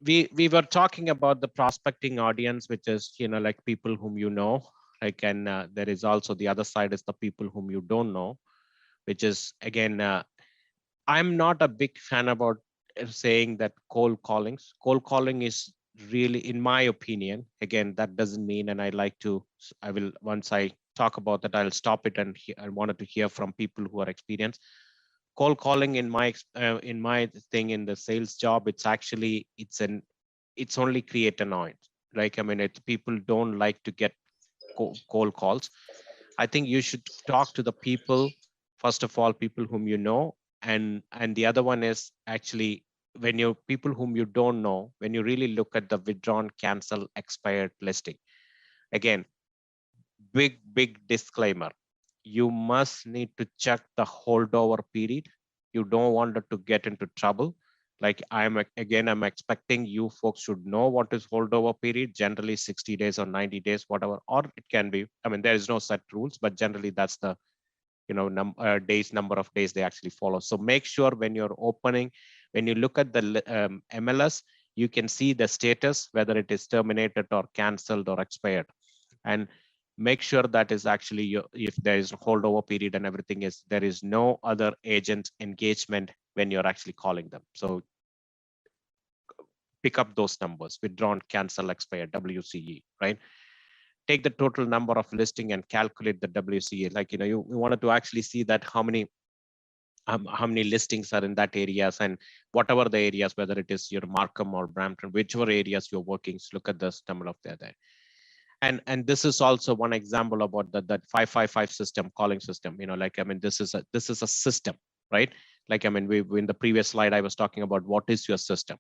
we were talking about the prospecting audience, which is, like people whom you know, like, and there is also the other side is the people whom you don't know, which is again, I'm not a big fan about saying that cold calling is really, in my opinion, again, that doesn't mean, and I will, once I talk about that, I'll stop it, and I wanted to hear from people who are experienced. Cold calling in my thing in the sales job, it's only create annoyance. Like, I mean, people don't like to get cold calls. I think you should talk to the people, first of all, people whom you know, and the other one is actually when you people whom you don't know, when you really look at the withdrawn, cancel, expired listing. Again, big disclaimer. You must need to check the holdover period. You don't want it to get into trouble. Like I'm expecting you folks should know what is holdover period, generally 60 days or 90 days, whatever, or it can be, I mean, there is no set rules, but generally that's the, number of days they actually follow. So make sure when you're opening, when you look at the MLS, you can see the status, whether it is terminated or canceled or expired. And make sure that is actually, if there is a holdover period and everything, is there is no other agent engagement when you're actually calling them. So pick up those numbers: withdrawn, cancel, expired, WCE, right? Take the total number of listing and calculate the WCE. Like, you wanted to actually see that how many listings are in that areas, and whatever the areas, whether it is your Markham or Brampton, whichever areas you're working, so look at this number of there. And this is also one example about that 555 system, calling system. Like, I mean, this is a system, right? Like, I mean, in the previous slide, I was talking about what is your system.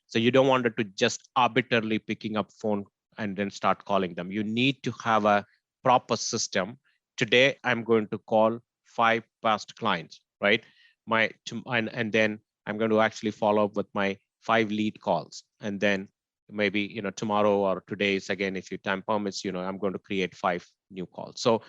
So you don't want it to just arbitrarily picking up phone and then start calling them. You need to have a proper system. Today, I'm going to call 5 past clients, right? And then I'm going to actually follow up with my 5 lead calls. And then maybe, tomorrow or today is again, if your time permits, I'm going to create 5 new calls. So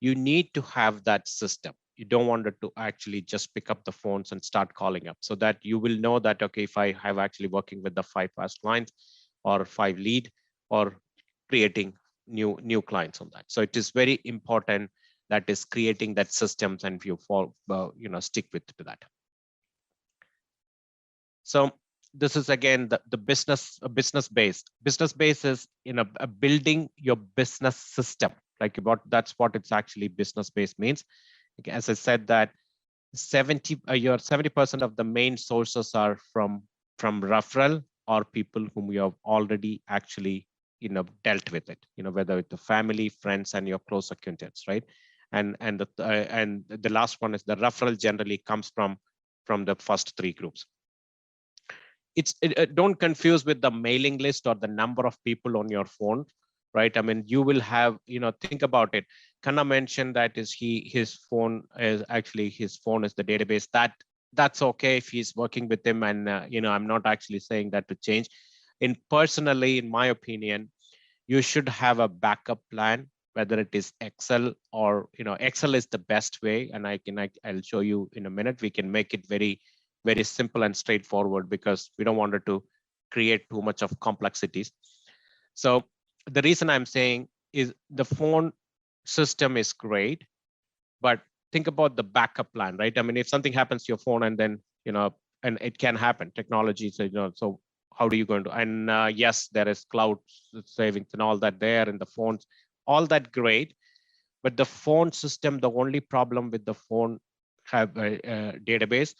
you need to have that system. You don't want it to actually just pick up the phones and start calling up, so that you will know that, okay, if I have actually working with the 5 past clients or 5 lead, or creating new clients on that. So it is very important that is creating that systems, and if you stick with to that. So this is again the business base. Business base is building your business system. Like that's what it's actually business base means. As I said that 70% of the main sources are from referral or people whom you have already actually dealt with it. Whether it's the family, friends, and your close acquaintance, right? And the last one is the referral generally comes from the first 3 groups. Don't confuse with the mailing list or the number of people on your phone, right? I mean, you will have, think about it. Kanna mentioned that his phone is the database. That's okay if he's working with him, and I'm not actually saying that to change. Personally, in my opinion, you should have a backup plan, whether it is Excel or Excel is the best way, and I'll show you in a minute. We can make it very simple and straightforward, because we don't want it to create too much of complexities. So the reason I'm saying is the phone system is great, but think about the backup plan, right? I mean, if something happens to your phone, and then, and it can happen, technology, so, so how are you going to, and yes, there is cloud savings and all that there in the phones, all that great. But the phone system, the only problem with the phone database,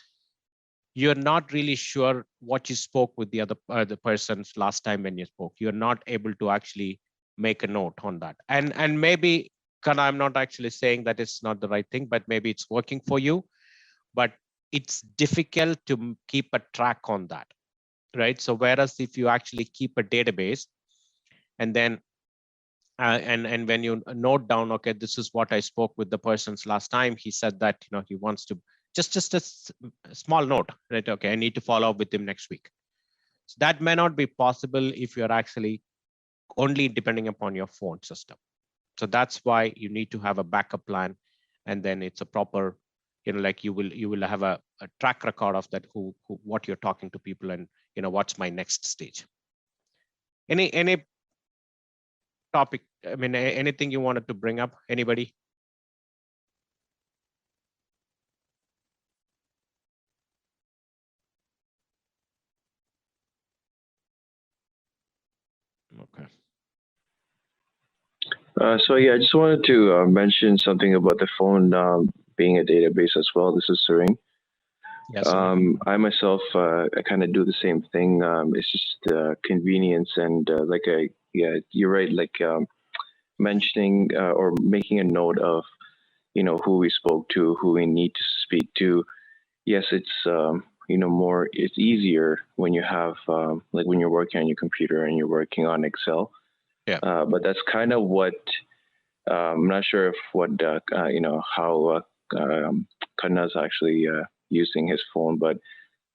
you're not really sure what you spoke with the other persons last time when you spoke. You're not able to actually make a note on that. And maybe, Kana, I'm not actually saying that it's not the right thing, but maybe it's working for you, but it's difficult to keep a track on that, right? So whereas if you actually keep a database, and then and when you note down, okay, this is what I spoke with the persons last time, he said that, you know, he wants to just a small note, right? Okay, I need to follow up with him next week. So that may not be possible if you're actually only depending upon your phone system. So that's why you need to have a backup plan, and then it's a proper, you know, like you will have a track record of that, who what you're talking to people, and you know, what's my next stage. Any topic, I mean, anything you wanted to bring up, anybody? Okay. So yeah, I just wanted to mention something about the phone being a database as well. This is Suring. Yes. I myself, I kind of do the same thing. It's just convenience, and yeah, you're right. Like mentioning or making a note of, you know, who we spoke to, who we need to speak to. Yes, it's you know, it's easier when you have like when you're working on your computer and you're working on Excel. Yeah. But that's kind of what I'm not sure if what you know, how Kanna's actually using his phone, but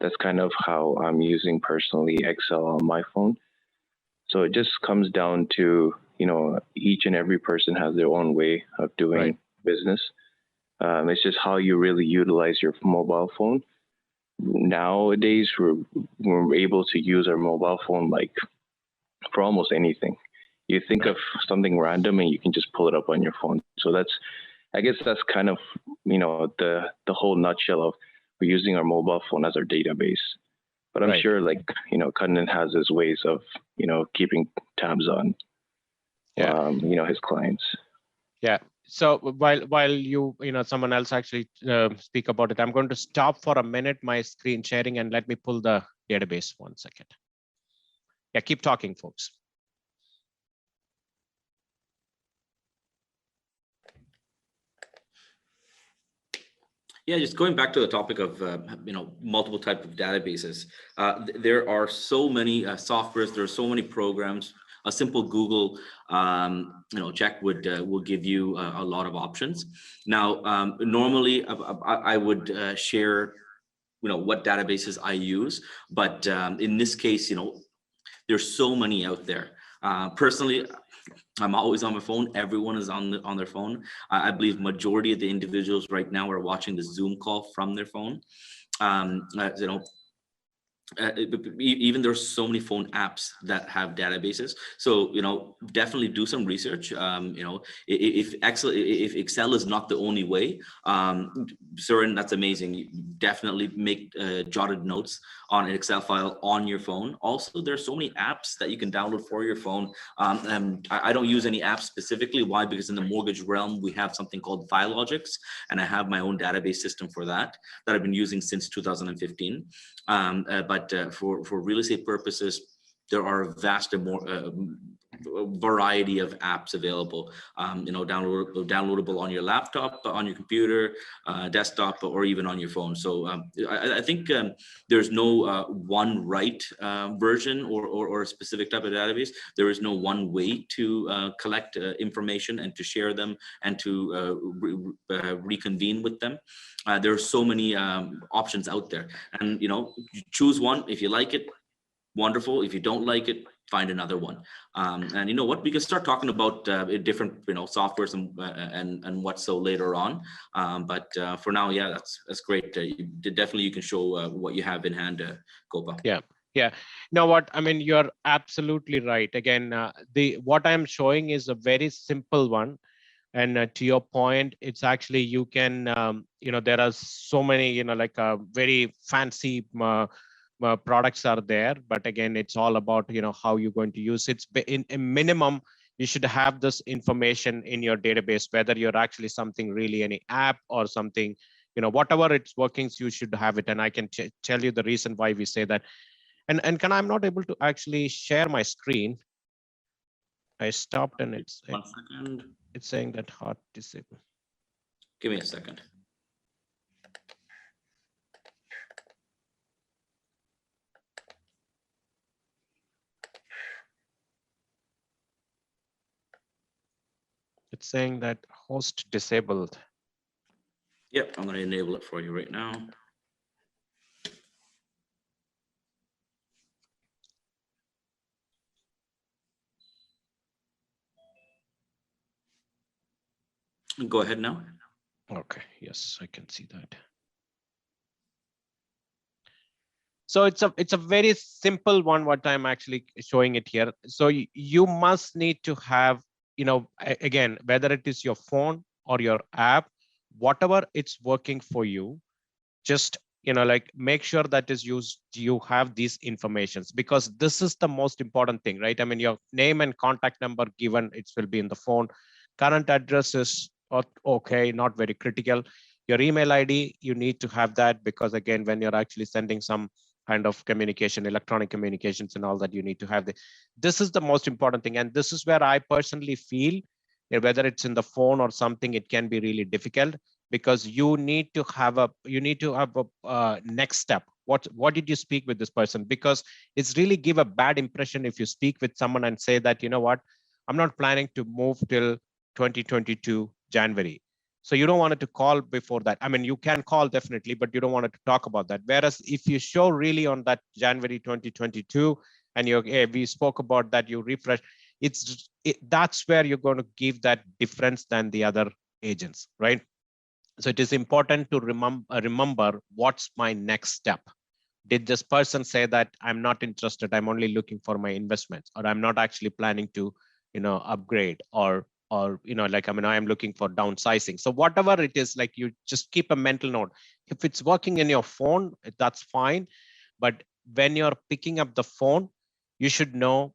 that's kind of how I'm using personally Excel on my phone. So it just comes down to, you know, each and every person has their own way of doing business. It's just how you really utilize your mobile phone. Nowadays, we're able to use our mobile phone like for almost anything. You think of something random and you can just pull it up on your phone. So I guess that's kind of, you know, the whole nutshell of we're using our mobile phone as our database. But I'm sure, like, you know, Kannan has his ways of, you know, keeping tabs on, you know, his clients. Yeah. So while you know, someone else actually speak about it, I'm going to stop for a minute my screen sharing and let me pull the database 1 second. Yeah, keep talking, folks. Yeah, just going back to the topic of you know, multiple type of databases. There are so many softwares. There are so many programs. A simple Google you know, check will give you a lot of options. Now, normally I would share, you know, what databases I use, but in this case, you know, there's so many out there. Personally, I'm always on my phone. Everyone is on their phone. I believe majority of the individuals right now are watching the Zoom call from their phone. You know, even there's so many phone apps that have databases. So, you know, definitely do some research. You know, if Excel is not the only way, Surin, that's amazing. You definitely make jotted notes on an Excel file on your phone. Also, there's so many apps that you can download for your phone. I don't use any apps specifically. Why? Because in the mortgage realm, we have something called FileLogix, and I have my own database system for that I've been using since 2015. But for real estate purposes, there are a vast and more variety of apps available. You know, downloadable on your laptop, on your computer, desktop, or even on your phone. So I think there's no one right version or a specific type of database. There is no one way to collect information and to share them and to reconvene with them. There are so many options out there, and you know, choose one. If you like it, wonderful. If you don't like it, find another one. And you know what, we can start talking about different, you know, softwares and what so later on. But for now, yeah, that's great. Definitely you can show what you have in hand, Gopa. Yeah. You know what, I mean, you're absolutely right. Again, what I'm showing is a very simple one. And to your point, it's actually, you can, you know, there are so many, you know, like very fancy products are there. But again, it's all about, you know, how you're going to use it. In a minimum, you should have this information in your database, whether you're actually something really any app or something, whatever it's working, you should have it. And I can tell you the reason why we say that. And I'm not able to actually share my screen. I stopped and it's 1 second. It's saying that hot disable. Give me a second. It's saying that host disabled. Yep, I'm going to enable it for you right now. Go ahead now. Okay, yes, I can see that. So it's a very simple one, what I'm actually showing it here. So you must need to have, again, whether it is your phone or your app, whatever it's working for you, just like make sure that is used, you have these informations, because this is the most important thing, right? I mean, your name and contact number given, it will be in the phone. Current address is okay, not very critical. Your email ID, you need to have that, because again, when you're actually sending some kind of communication, electronic communications and all that, you need to have this is the most important thing. And this is where I personally feel, whether it's in the phone or something, it can be really difficult, because you need to have a next step. What did you speak with this person? Because it's really give a bad impression if you speak with someone and say that, what, I'm not planning to move till 2022 January. So you don't want it to call before that. I mean, you can call definitely, but you don't want it to talk about that. Whereas if you show really on that January 2022, and we spoke about that, you refresh, that's where you're going to give that difference than the other agents, right? So it is important to remember what's my next step. Did this person say that I'm not interested, I'm only looking for my investments, or I'm not actually planning to, upgrade, or like, I mean, I am looking for downsizing. So whatever it is, like, you just keep a mental note. If it's working in your phone, that's fine. But when you're picking up the phone, you should know,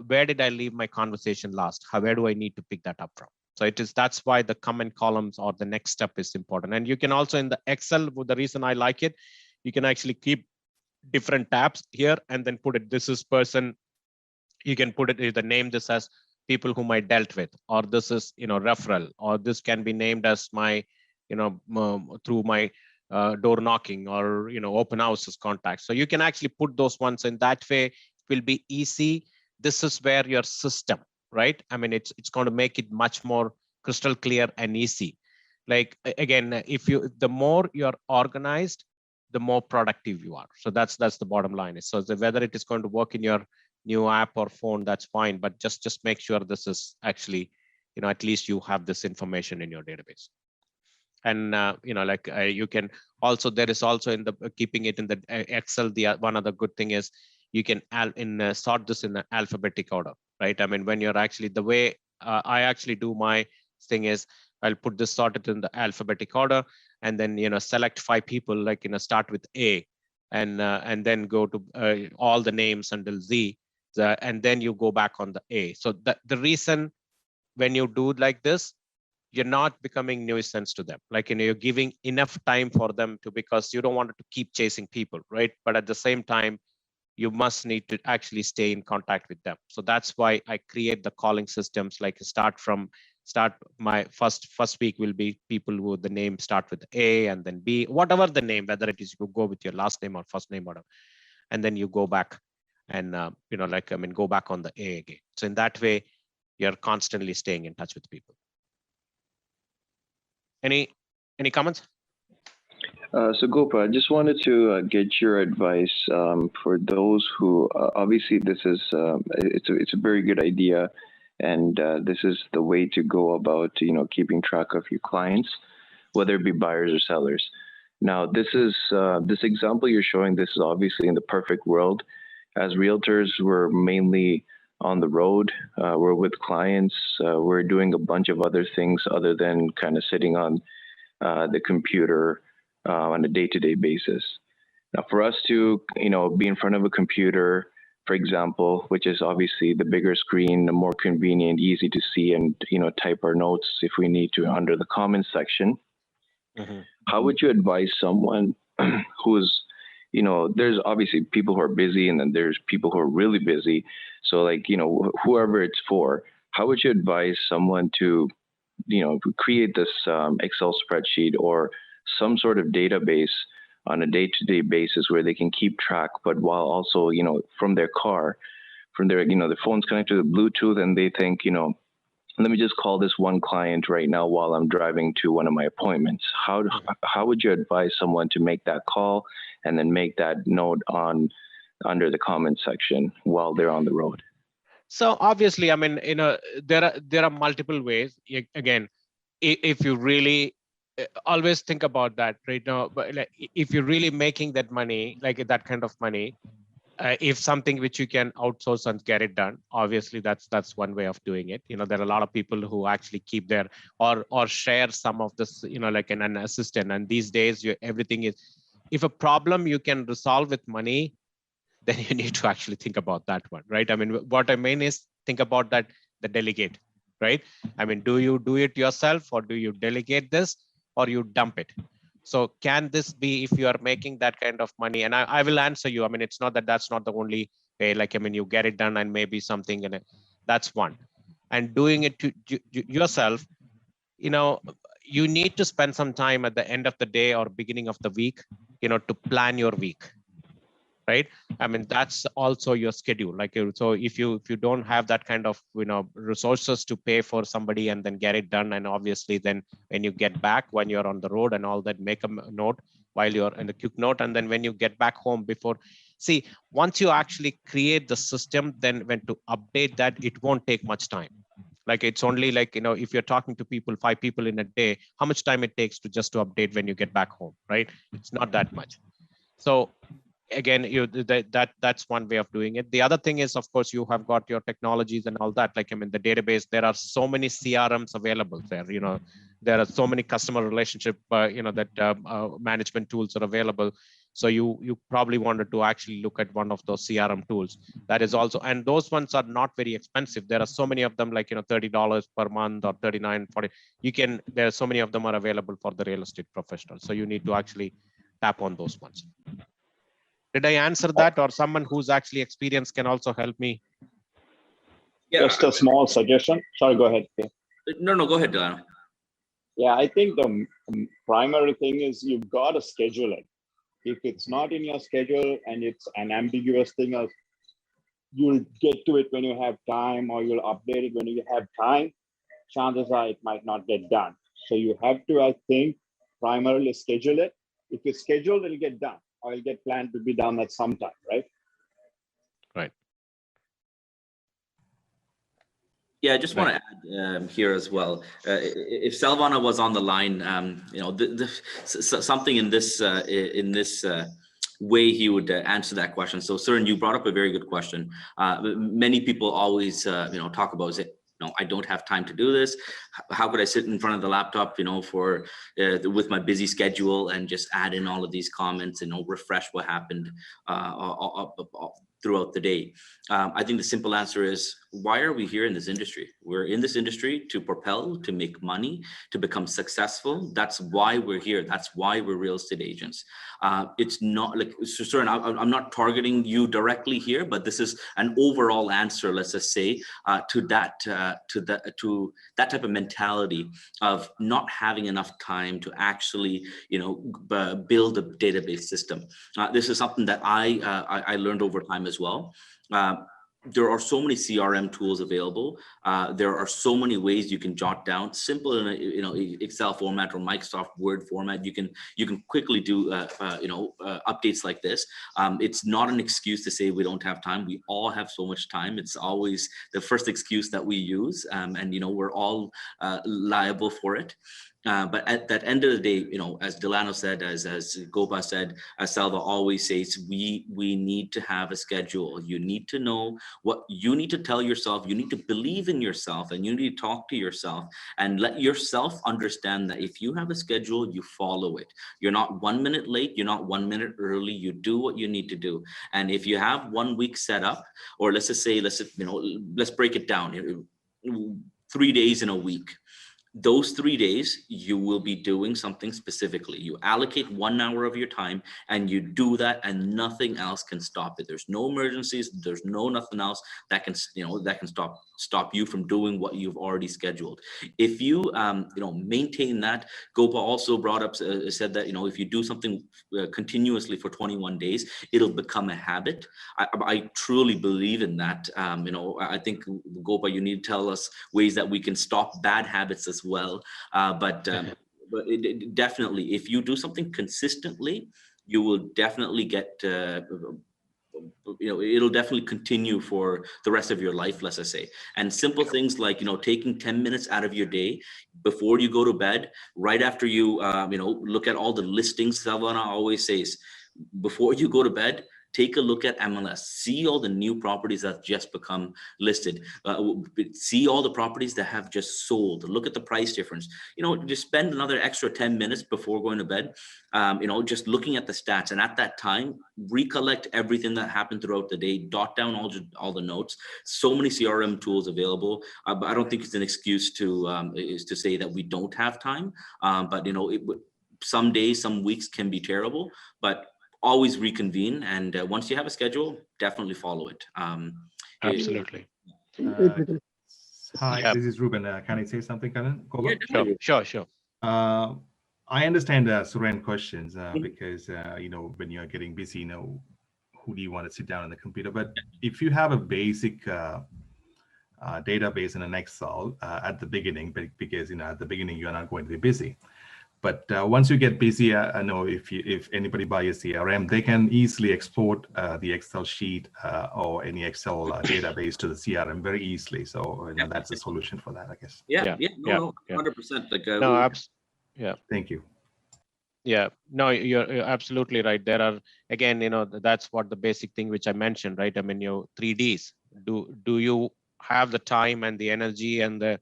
where did I leave my conversation last? Where do I need to pick that up from? So that's why the comment columns or the next step is important. And you can also in the Excel, the reason I like it, you can actually keep different tabs here and then put it, this is person, you can put it, the name this as people whom I dealt with, or this is, referral, or this can be named as my, through my door knocking, or, open houses contacts. So you can actually put those ones in that way. It will be easy. This is where your system, right? I mean, it's going to make it much more crystal clear and easy. Like, again, the more you're organized, the more productive you are. So that's the bottom line. So whether it is going to work in your new app or phone, that's fine, but just make sure this is actually, at least you have this information in your database. And you can also, there is also in the keeping it in the Excel, the one other good thing is you can sort this in the alphabetic order, right? I mean, when you're actually, the way I actually do my thing is, I'll put this sorted in the alphabetic order, and then select 5 people, like start with A, and then go to all the names until Z, and then you go back on the A. So the reason when you do like this, you're not becoming nuisance to them. Like, you're giving enough time for them to, because you don't want to keep chasing people, right? But at the same time, you must need to actually stay in contact with them. So that's why I create the calling systems, like start my first week will be people who the name start with A and then B, whatever the name, whether it is you go with your last name or first name, whatever, and then you go back and go back on the A again. So in that way, you're constantly staying in touch with people. Any comments? So Gopa, I just wanted to get your advice for those who obviously this is it's a very good idea, and this is the way to go about keeping track of your clients, whether it be buyers or sellers. Now this is this example you're showing. This is obviously in the perfect world. As realtors, we're mainly on the road. We're with clients. We're doing a bunch of other things other than kind of sitting on the computer on a day-to-day basis. Now, for us to be in front of a computer, for example, which is obviously the bigger screen, the more convenient, easy to see, and type our notes if we need to under the comments section. How would you advise someone who's, there's obviously people who are busy and then there's people who are really busy. So like, whoever it's for, how would you advise someone to, create this Excel spreadsheet or some sort of database on a day-to-day basis where they can keep track, but while also, from their car, from their, the phone's connected to the Bluetooth and they think, let me just call this one client right now while I'm driving to one of my appointments. How would you advise someone to make that call and then make that note under the comment section while they're on the road? So obviously, I mean, there are multiple ways. Again, if you really always think about that right now, but like, if you're really making that money, like that kind of money, if something which you can outsource and get it done, obviously that's one way of doing it. There are a lot of people who actually keep their or share some of this, like an assistant. And these days, everything is, if a problem you can resolve with money, then you need to actually think about that one, right? I mean, what I mean is think about that, the delegate, right? I mean, do you do it yourself or do you delegate this or you dump it? So can this be, if you are making that kind of money, and I will answer you. I mean, it's not that that's not the only way, like, I mean, you get it done and maybe something in it, that's one. And doing it to yourself, you need to spend some time at the end of the day or beginning of the week, to plan your week, right? I mean, that's also your schedule. Like, so if you don't have that kind of, resources to pay for somebody and then get it done, and obviously then when you get back, when you're on the road and all that, make a note while you're in the quick note. And then when you get back home once you actually create the system, then when to update that, it won't take much time. Like, it's only like, if you're talking to people, 5 people in a day, how much time it takes to update when you get back home, right? It's not that much. So again, that's one way of doing it. The other thing is, of course, you have got your technologies and all that. Like, I mean, the database, there are so many CRMs available there. There are so many customer relationship, that management tools are available. So you probably wanted to actually look at one of those CRM tools. That is also, and those ones are not very expensive. There are so many of them, like, $30 per month or $39, $40. There are so many of them are available for the real estate professionals. So you need to actually tap on those ones. Did I answer that, or someone who's actually experienced can also help me? Yeah. Just a small suggestion. Sorry, go ahead. No, go ahead, Delano. Yeah, I think the primary thing is you've got to schedule it. If it's not in your schedule and it's an ambiguous thing, you'll get to it when you have time, or you'll update it when you have time. Chances are it might not get done. So you have to, I think, primarily schedule it. If it's scheduled, it'll get done, or it'll get planned to be done at some time, right? Right. Yeah, I just want to add here as well. If Selvana was on the line, something in this way he would answer that question. So, Surin, you brought up a very good question. Many people always, talk about it. I don't have time to do this. How could I sit in front of the laptop, for with my busy schedule and just add in all of these comments and refresh what happened throughout the day? I think the simple answer is, why are we here in this industry? We're in this industry to propel, to make money, to become successful. That's why we're here. That's why we're real estate agents. It's not like, Surin, I'm not targeting you directly here, but this is an overall answer, let's just say, to that type of mentality of not having enough time to actually, build a database system. This is something that I learned over time as well. There are so many CRM tools available. There are so many ways you can jot down, simple in a Excel format or Microsoft Word format. You can quickly do updates like this. It's not an excuse to say we don't have time. We all have so much time. It's always the first excuse that we use, and we're all liable for it. But at that end of the day, as Delano said, as Gopa said, as Salva always says, we need to have a schedule. You need to know what you need to tell yourself. You need to believe in yourself, and you need to talk to yourself and let yourself understand that if you have a schedule, you follow it. You're not 1 minute late. You're not 1 minute early. You do what you need to do. And if you have 1 week set up, or let's just say, let's break it down, 3 days in a week. those 3 days, you will be doing something specifically. You allocate 1 hour of your time and you do that, and nothing else can stop it. There's no emergencies. There's nothing else that can, that can stop you from doing what you've already scheduled. If you, maintain that. Gopa also brought up, said that, if you do something continuously for 21 days, it'll become a habit. I truly believe in that. I think, Gopa, you need to tell us ways that we can stop bad habits as well. But definitely, if you do something consistently, you will definitely get, it'll definitely continue for the rest of your life, let's just say. And simple things like, taking 10 minutes out of your day before you go to bed, right after you, look at all the listings. Savana always says, before you go to bed, take a look at MLS, see all the new properties that just become listed, see all the properties that have just sold, look at the price difference, just spend another extra 10 minutes before going to bed, just looking at the stats. And at that time, recollect everything that happened throughout the day, dot down all the notes. So many CRM tools available. But I don't think it's an excuse to say that we don't have time. But some days, some weeks can be terrible, but always reconvene, and once you have a schedule, definitely follow it. Absolutely. Hi, Yeah. this is Ruben. Can I say something, Karan? Sure. I understand Suren questions because when you're getting busy, who do you want to sit down on the computer? But if you have a basic database in an Excel at the beginning, because at the beginning you're not going to be busy. But once you get busy, I know if anybody buys CRM, they can easily export the Excel sheet or any Excel database to the CRM very easily. So that's a solution for that, I guess. Yeah, 100%. Yeah. Thank you. Yeah, no, you're absolutely right. There are, again, that's what the basic thing which I mentioned, right? I mean, your 3Ds. Do you have the time and the energy and the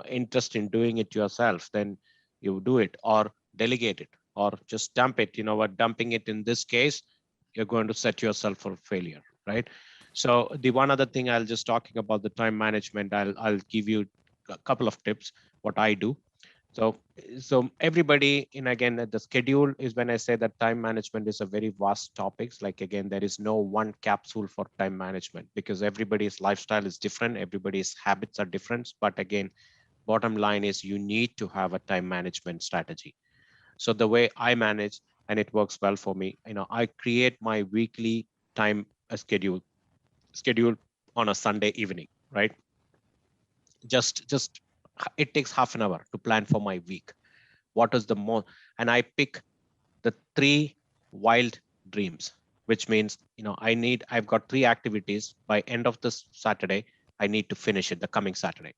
interest in doing it yourself? Then you do it, or delegate it, or just dump it. Dumping it in this case, you're going to set yourself for failure, right? So the one other thing I'll just talking about the time management, I'll give you a couple of tips, what I do. So everybody, again, the schedule is when I say that time management is a very vast topics. Like, again, there is no one capsule for time management because everybody's lifestyle is different. Everybody's habits are different. But again, bottom line is you need to have a time management strategy. So the way I manage, and it works well for me, I create my weekly time schedule on a Sunday evening, right? Just it takes half an hour to plan for my week. What is the more, and I pick the 3 wild dreams, which means, I've got 3 activities by end of this Saturday. I need to finish it the coming Saturday.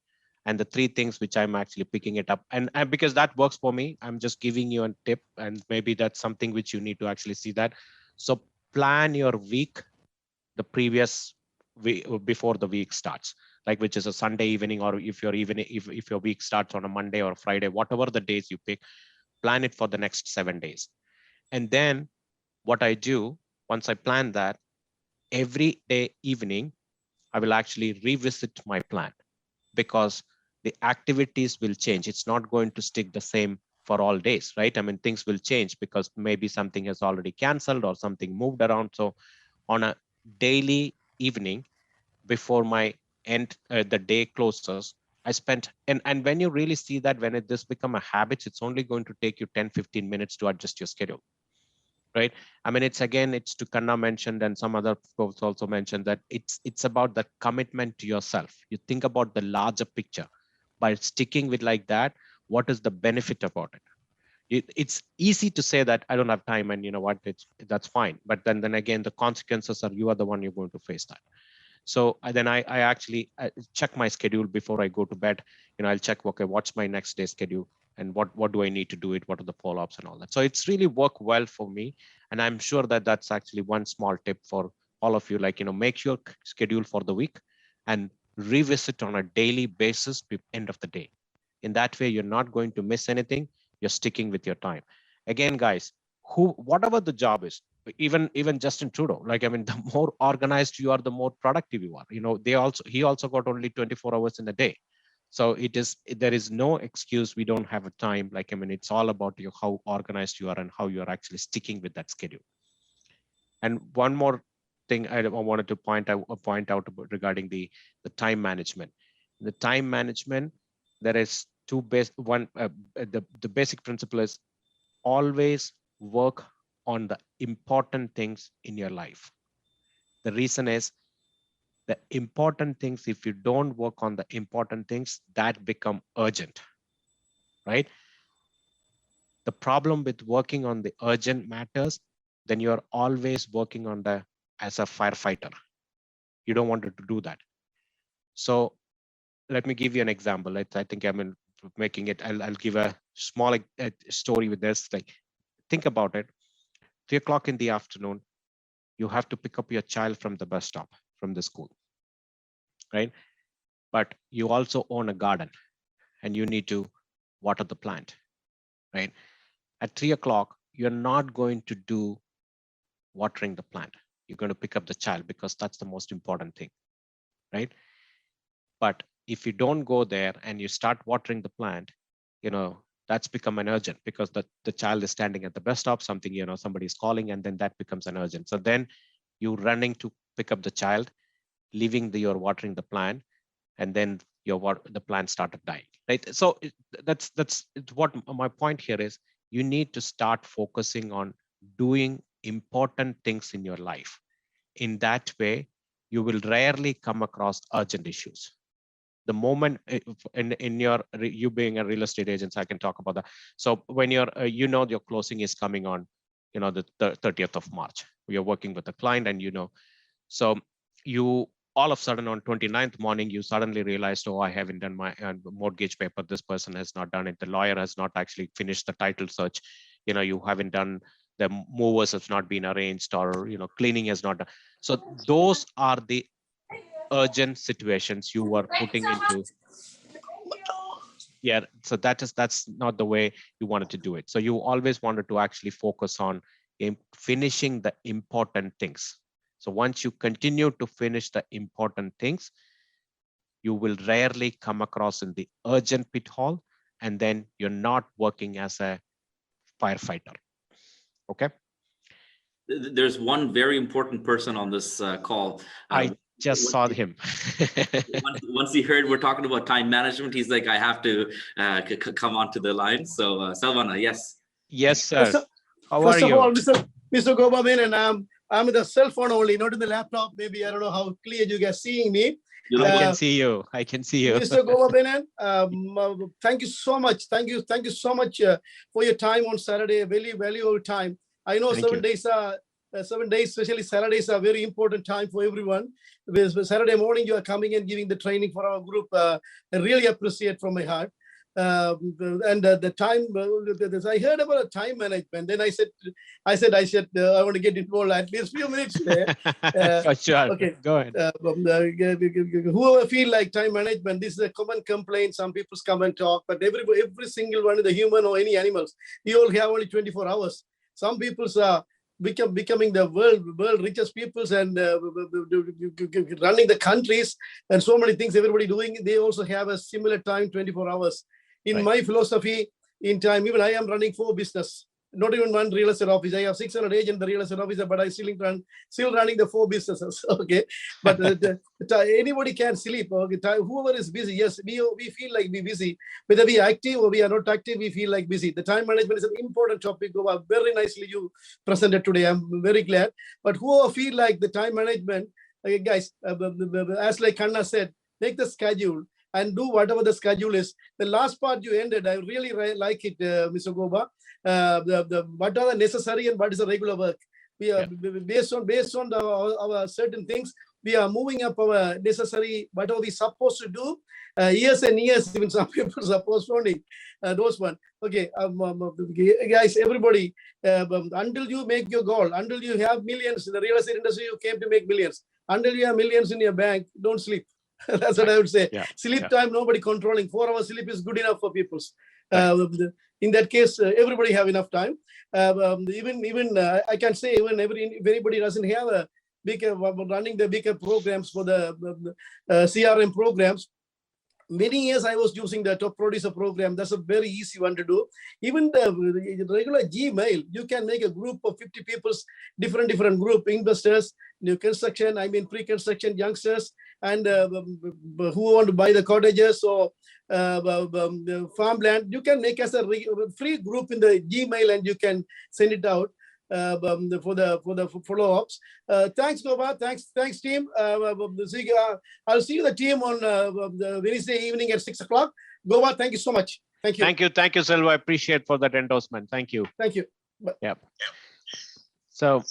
And the 3 things which I'm actually picking it up. And because that works for me, I'm just giving you a tip, and maybe that's something which you need to actually see that. So plan your week the previous week before the week starts, like which is a Sunday evening, or if your week starts on a Monday or Friday, whatever the days you pick, plan it for the next 7 days. And then what I do, once I plan that, every day evening, I will actually revisit my plan, because the activities will change. It's not going to stick the same for all days, right? I mean, things will change because maybe something has already canceled or something moved around. So on a daily evening before my end, the day closes, I spent, and when you really see that, when this become a habit, it's only going to take you 10-15 minutes to adjust your schedule, right? I mean, it's to Kanna mentioned, and some other folks also mentioned that it's about the commitment to yourself. You think about the larger picture. By sticking with like that, what is the benefit about it? It's easy to say that I don't have time, and that's fine. But then again, the consequences are you are the one you're going to face that. So then I actually check my schedule before I go to bed. I'll check, okay, what's my next day schedule, and what do I need to do it? What are the follow-ups and all that? So it's really worked well for me. And I'm sure that that's actually one small tip for all of you, like, make your schedule for the week and revisit on a daily basis to end of the day. In that way, you're not going to miss anything. You're sticking with your time. Again, guys, whatever the job is, even Justin Trudeau, like, I mean, the more organized you are, the more productive you are. He also got only 24 hours in a day. So there is no excuse. We don't have a time. Like, I mean, it's all about how organized you are and how you are actually sticking with that schedule. And one more thing I wanted to point out about regarding the time management. The time management, there is two basic the basic principle is always work on the important things in your life. The reason is the important things, if you don't work on the important things, that become urgent, right? The problem with working on the urgent matters, then you're always working on as a firefighter. You don't want to do that. So let me give you an example. I think I'm making it, I'll give a small story with this. Like, think about it. 3 o'clock in the afternoon, you have to pick up your child from the bus stop, from the school, right? But you also own a garden and you need to water the plant, right? At 3 o'clock, you're not going to do watering the plant. You're going to pick up the child because that's the most important thing, right? But if you don't go there and you start watering the plant, that's become an urgent because the child is standing at the bus stop, something, somebody is calling, and then that becomes an urgent. So then you running to pick up the child, leaving your watering the plant, and then the plant started dying, right? So that's what my point here is. You need to start focusing on doing important things in your life. In that way, you will rarely come across urgent issues. The moment in you being a real estate agent, I can talk about that. So when your closing is coming on, the 30th of March, you're working with a client, and so you all of a sudden on 29th morning, you suddenly realized, oh, I haven't done my mortgage paper. This person has not done it. The lawyer has not actually finished the title search. You haven't done, the movers have not been arranged, or cleaning has not done. So those are the urgent situations you were putting into. Yeah, so that's not the way you wanted to do it. So you always wanted to actually focus on finishing the important things. So once you continue to finish the important things, you will rarely come across in the urgent pitfall, and then you're not working as a firefighter. Okay. There's one very important person on this call. I just saw him. once he heard we're talking about time management, he's like, I have to come onto the line. So Salvana, yes. Yes, sir. How First are of you? all, Mr. Gobamin, and I'm with the cell phone only, not in the laptop. Maybe I don't know how clear you guys seeing me. I can see you. I can see you. Mr. Gobamin, thank you so much. Thank you so much for your time on Saturday. Very valuable time. I know 7 days are 7 days, especially Saturdays, are very important time for everyone. Because Saturday morning you are coming and giving the training for our group. I really appreciate from my heart. And the time, I heard about a time management. Then I said, I want to get involved at least few minutes there. For sure. Okay, go ahead. Whoever feel like time management, this is a common complaint. Some people come and talk, but every single one of the human or any animals, we all have only 24 hours. Some people are becoming the world richest peoples and running the countries and so many things everybody doing. They also have a similar time, 24 hours. In my philosophy, in time, even I am running 4 business, not even one real estate office. I have 600 agents in the real estate office, but I still running the 4 businesses. Okay, but anybody can sleep. Okay, whoever is busy, yes, we feel like we busy. Whether we are active or we are not active, we feel like busy. The time management is an important topic. Very nicely you presented today. I'm very glad. But whoever feel like the time management, guys, as like Kanna said, make the schedule and do whatever the schedule is. The last part you ended, I really like it, Mr. Goba. What are the necessary and what is the regular work? We are based on our certain things. We are moving up our necessary, whatever we supposed to do. Years and years, even some people are postponing those one. Okay, guys, everybody, until you make your goal, until you have millions in the real estate industry, you came to make millions. Until you have millions in your bank, don't sleep. That's what I would say. Sleep time, nobody controlling. 4 hours sleep is good enough for people. In that case, everybody have enough time. Even I can say, even if anybody doesn't have a bigger running the bigger programs for the CRM programs, many years I was using the top producer program. That's a very easy one to do. Even the regular Gmail, you can make a group of 50 people, different group, investors, new construction, I mean pre-construction, youngsters, and who want to buy the cottages or farmland. You can make as a free group in the Gmail and you can send it out for the follow-ups. Thanks, Gopa. Thanks, team. I'll see the team on the Wednesday evening at 6 o'clock. Gopa, thank you so much. Thank you. Thank you, Silva. I appreciate for that endorsement. Thank you. Thank you. Yeah. So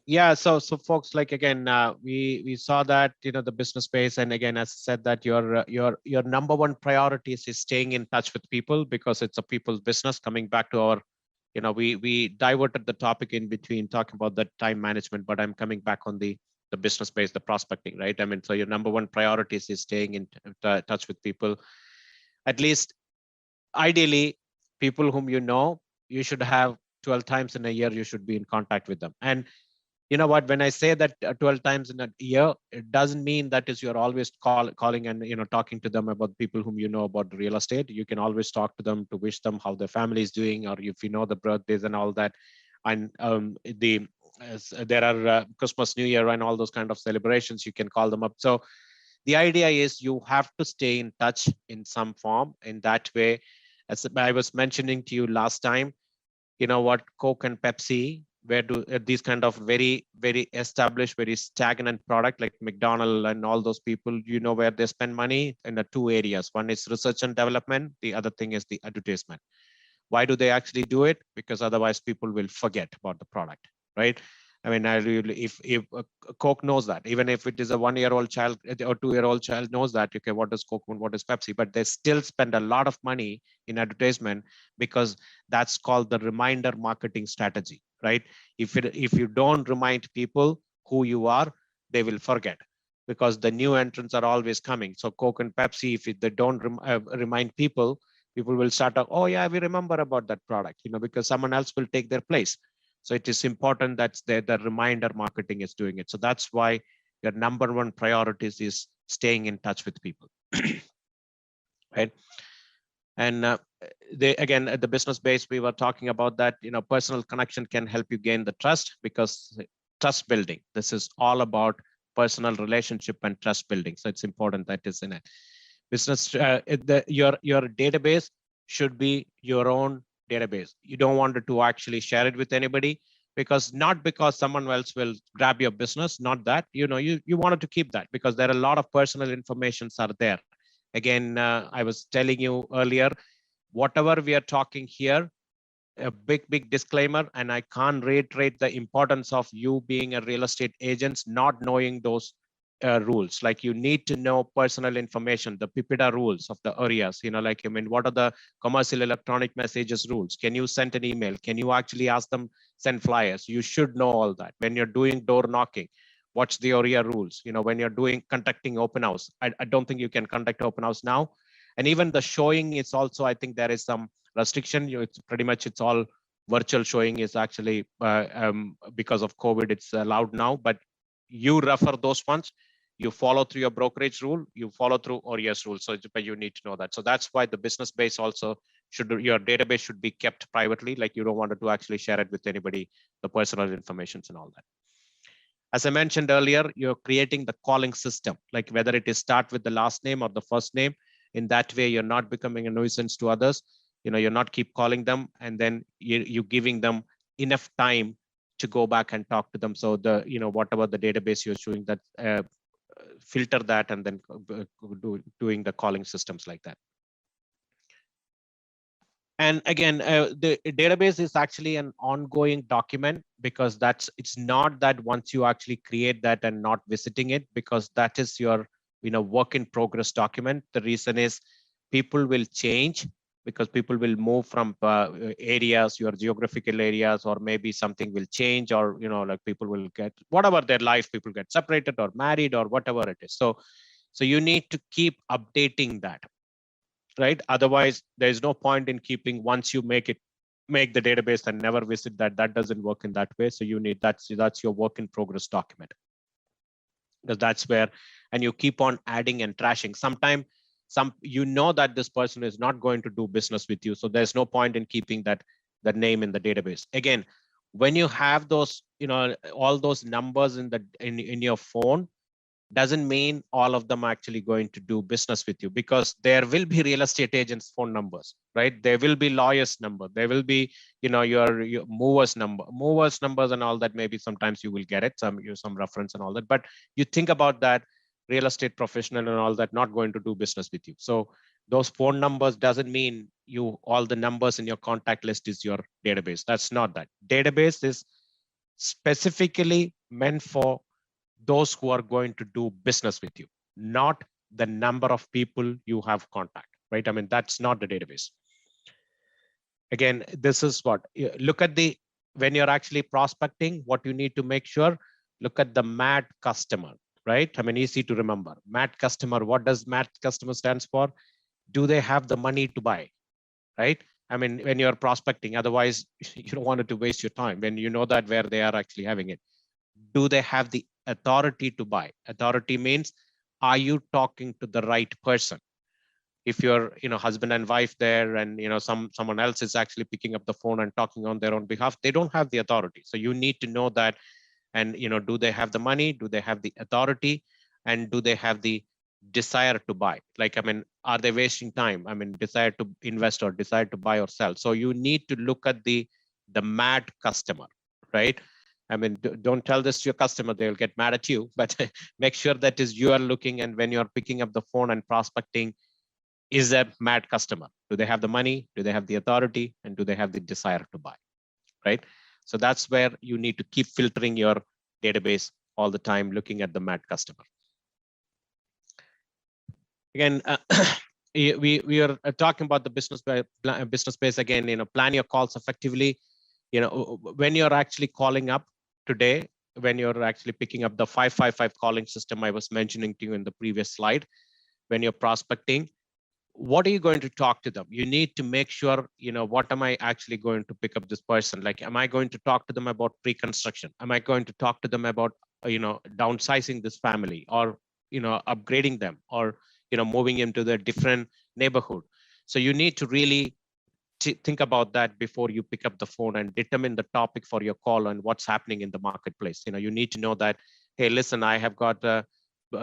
yeah, so folks, like again, we saw that, you know, the business space, and again, as I said, that your number one priority is staying in touch with people, because it's a people's business. Coming back to our, you know, we diverted the topic in between talking about the time management, but I'm coming back on the business space, the prospecting, right? I mean, so your number one priority is staying in touch with people. At least, ideally, people whom you know, you should have 12 times in a year, you should be in contact with them. And you know what, when I say that 12 times in a year, it doesn't mean that is you're always calling and, you know, talking to them about people whom you know about real estate. You can always talk to them to wish them how their family is doing, or if you know the birthdays and all that. And there are Christmas, New Year, and all those kind of celebrations, you can call them up. So the idea is you have to stay in touch in some form. In that way, as I was mentioning to you last time, you know what, Coke and Pepsi, where do these kind of very established, very stagnant product like McDonald's and all those people, you know, where they spend money in the two areas. One is research and development. The other thing is the advertisement. Why do they actually do it? Because otherwise people will forget about the product, right? I mean, if Coke knows that, even if it is a 1-year-old child or 2-year-old child knows that, okay, what is Coke and what is Pepsi, but they still spend a lot of money in advertisement, because that's called the reminder marketing strategy, right? If you don't remind people who you are, they will forget, because the new entrants are always coming. So Coke and Pepsi, if they don't remind people will start to, oh yeah, we remember about that product, you know, because someone else will take their place. So it is important that the reminder marketing is doing it. So that's why your number one priority is staying in touch with people, right? And again, at the business base, we were talking about that, you know, personal connection can help you gain the trust, because trust building, this is all about personal relationship and trust building. So it's important that is in it. Business, your database should be your own database. You don't want to actually share it with anybody, because not because someone else will grab your business, not that, you know, you wanted to keep that, because there are a lot of personal informations are there. Again, I was telling you earlier, whatever we are talking here, a big disclaimer, and I can't reiterate the importance of you being a real estate agent, not knowing those rules. Like, you need to know personal information, the PIPEDA rules of the areas, you know, like, I mean, what are the commercial electronic messages rules? Can you send an email? Can you actually ask them, send flyers? You should know all that. When you're doing door knocking, what's the area rules? You know, when you're conducting open house, I don't think you can conduct open house now. And even the showing is also, I think there is some restriction. It's pretty much, it's all virtual showing is actually because of COVID, it's allowed now, but you refer those ones, you follow through your brokerage rule, you follow through ORIAS rules. So you need to know that. So that's why the business base also your database should be kept privately. Like, you don't want to actually share it with anybody, the personal information and all that. As I mentioned earlier, you're creating the calling system, like whether it is start with the last name or the first name. In that way, you're not becoming a nuisance to others. You know, you're not keep calling them, and then you're giving them enough time to go back and talk to them. So the, you know, whatever the database you're showing, that filter that, and then doing the calling systems like that. And again, the database is actually an ongoing document, because it's not that once you actually create that and not visiting it, because that is your, you know, work in progress document. The reason is people will change, because people will move from areas, your geographical areas, or maybe something will change, or, you know, like people will get whatever their life, people get separated or married or whatever it is. So you need to keep updating that, right? Otherwise, there's no point in keeping, once you make the database and never visit that doesn't work in that way. So you need, that's your work in progress document, because that's where, and you keep on adding and trashing. Sometimes you know that this person is not going to do business with you. So there's no point in keeping that name in the database. Again, when you have those, all those numbers in your phone, doesn't mean all of them are actually going to do business with you, because there will be real estate agents' phone numbers, right? There will be lawyers' number. There will be, your movers numbers and all that. Maybe sometimes you will get it, some reference and all that. But you think about that, real estate professional and all that not going to do business with you. So those phone numbers doesn't mean all the numbers in your contact list is your database. That's not that. Database is specifically meant for those who are going to do business with you, not the number of people you have contact, right? I mean, that's not the database. Again, this is what, look at when you're actually prospecting, what you need to make sure, look at the MAT customer, right? I mean, easy to remember. MAT customer, what does MAT customer stands for? Do they have the money to buy, right? I mean, when you're prospecting, otherwise you don't want it to waste your time when you know that where they are actually having it. Do they have the authority to buy? Authority means, are you talking to the right person? If you're, husband and wife there, and someone else is actually picking up the phone and talking on their own behalf, they don't have the authority. So you need to know that, and do they have the money? Do they have the authority? And do they have the desire to buy? Like, I mean, are they wasting time? I mean, desire to invest or desire to buy or sell. So you need to look at the MAT customer, right? I mean, don't tell this to your customer, they'll get mad at you, but make sure that is you are looking, and when you're picking up the phone and prospecting, is a MAT customer? Do they have the money? Do they have the authority? And do they have the desire to buy, right? So that's where you need to keep filtering your database all the time, looking at the MAT customer. Again, we are talking about the business space again. Plan your calls effectively. When you're actually calling up today, when you're actually picking up the 555 calling system I was mentioning to you in the previous slide, when you're prospecting, what are you going to talk to them? You need to make sure, what am I actually going to pick up this person? Like, am I going to talk to them about pre-construction? Am I going to talk to them about, downsizing this family, or, upgrading them, or, moving into the different neighborhood? So you need to really think about that before you pick up the phone and determine the topic for your call and what's happening in the marketplace. You need to know that, hey, listen, I have got a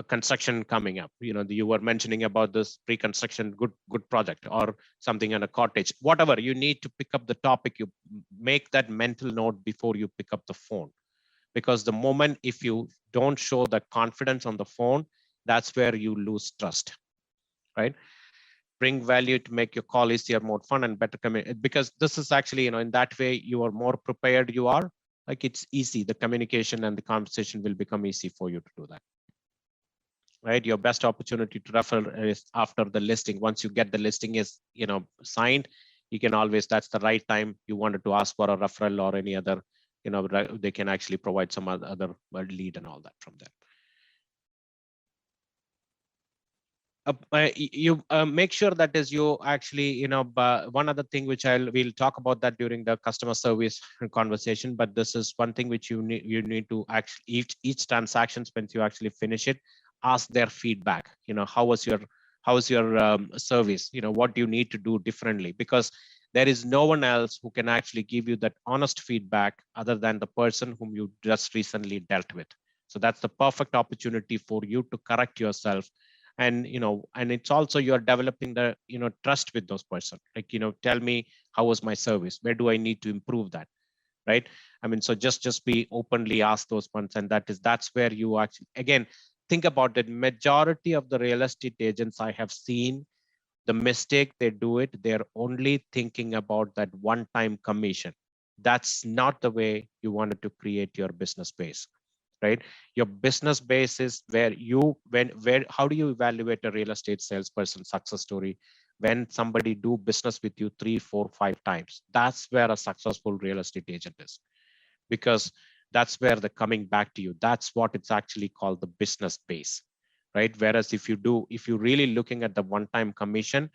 construction coming up. You were mentioning about this pre-construction good project or something in a cottage, whatever. You need to pick up the topic. You make that mental note before you pick up the phone, because the moment if you don't show the confidence on the phone, that's where you lose trust, right? Bring value to make your call easier, more fun, and better communicate. Because this is actually, in that way, you are more prepared. You are like, it's easy. The communication and the conversation will become easy for you to do that. Right? Your best opportunity to refer is after the listing. Once you get the listing is, signed, you can always, that's the right time you wanted to ask for a referral or any other, they can actually provide some other lead and all that from there. You make sure that is you actually, one other thing which we'll talk about that during the customer service conversation, but this is one thing which you need to actually, each transactions, when you actually finish it, ask their feedback. How was your service? What do you need to do differently? Because there is no one else who can actually give you that honest feedback other than the person whom you just recently dealt with. So that's the perfect opportunity for you to correct yourself. And and it's also, you're developing the trust with those person. Like, tell me, how was my service? Where do I need to improve that? Right? I mean, so just be openly ask those ones, and that's where you actually, again, think about it. Majority of the real estate agents I have seen, the mistake they do it, they're only thinking about that one-time commission. That's not the way you wanted to create your business base. Right? Your business base is where how do you evaluate a real estate salesperson success story? When somebody do business with you 3, 4, 5 times, that's where a successful real estate agent is, because that's where they're coming back to you. That's what it's actually called, the business base, right? Whereas if you're really looking at the one-time commission,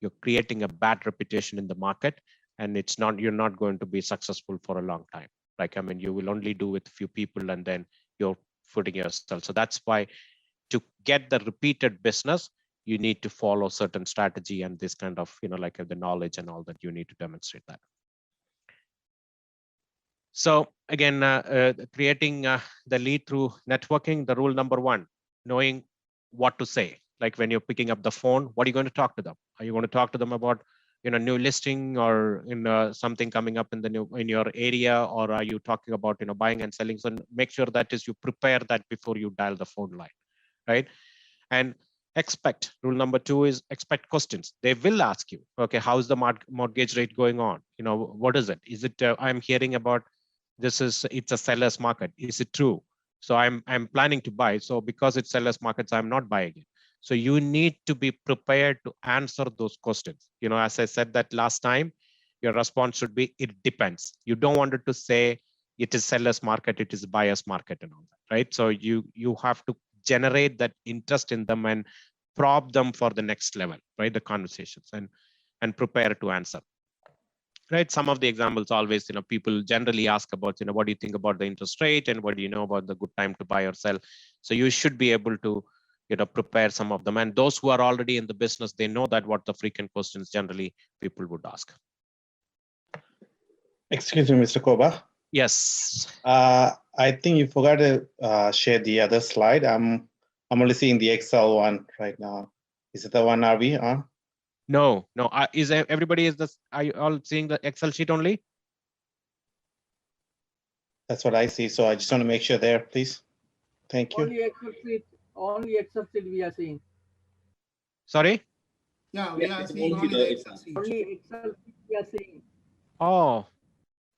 you're creating a bad reputation in the market, and you're not going to be successful for a long time. Like, I mean, you will only do with a few people, and then you're footing yourself. So that's why, to get the repeated business, you need to follow certain strategy and this kind of, like the knowledge and all that, you need to demonstrate that. So again, creating the lead through networking, the rule number one, knowing what to say. Like when you're picking up the phone, what are you going to talk to them? Are you going to talk to them about new listing or something coming up in your area, or are you talking about buying and selling? So make sure that is you prepare that before you dial the phone line, right? And expect, rule number two is expect questions. They will ask you, okay, how's the mortgage rate going on? What is it? Is it I'm hearing about it's a seller's market. Is it true? So I'm planning to buy. So because it's seller's markets, I'm not buying it. So you need to be prepared to answer those questions. As I said that last time, your response should be, it depends. You don't want it to say it is seller's market, it is buyer's market and all that, right? So you have to generate that interest in them and prop them for the next level, right? The conversations and prepare to answer. Right, some of the examples always, people generally ask about, what do you think about the interest rate and what do you know about the good time to buy or sell? So you should be able to, prepare some of them. And those who are already in the business, they know that what the frequent questions generally people would ask. Excuse me, Mr. Koba. Yes. I think you forgot to share the other slide. I'm only seeing the Excel one right now. Is it the one are we on? No. Is everybody are you all seeing the Excel sheet only? That's what I see. So I just want to make sure there, please. Thank you. Only Excel sheet we are seeing. Sorry? Yeah, we are seeing only the Excel sheet. Only Excel sheet we are seeing. Oh,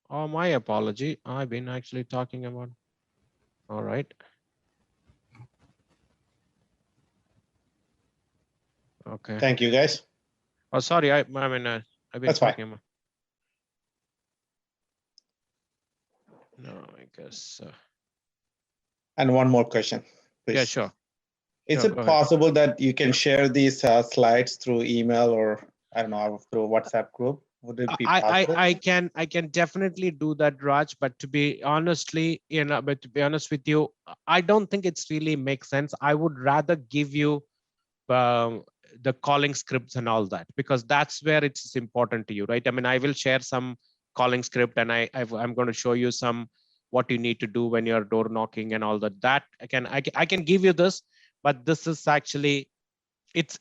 my apology. I've been actually talking about. All right. Okay. Thank you, guys. Oh, sorry. I've been That's talking fine. about. No, I guess. And one more question, please. Yeah, sure. Is Sure, it go ahead. possible that you can share these slides through email or I don't know, through a WhatsApp group? Would it be possible? I can definitely do that, Raj. But to be honest with you, I don't think it's really makes sense. I would rather give you the calling scripts and all that, because that's where it's important to you, right? I mean, I will share some calling script and I'm going to show you some what you need to do when you're door knocking and all that. That I can give you this, but this is actually it's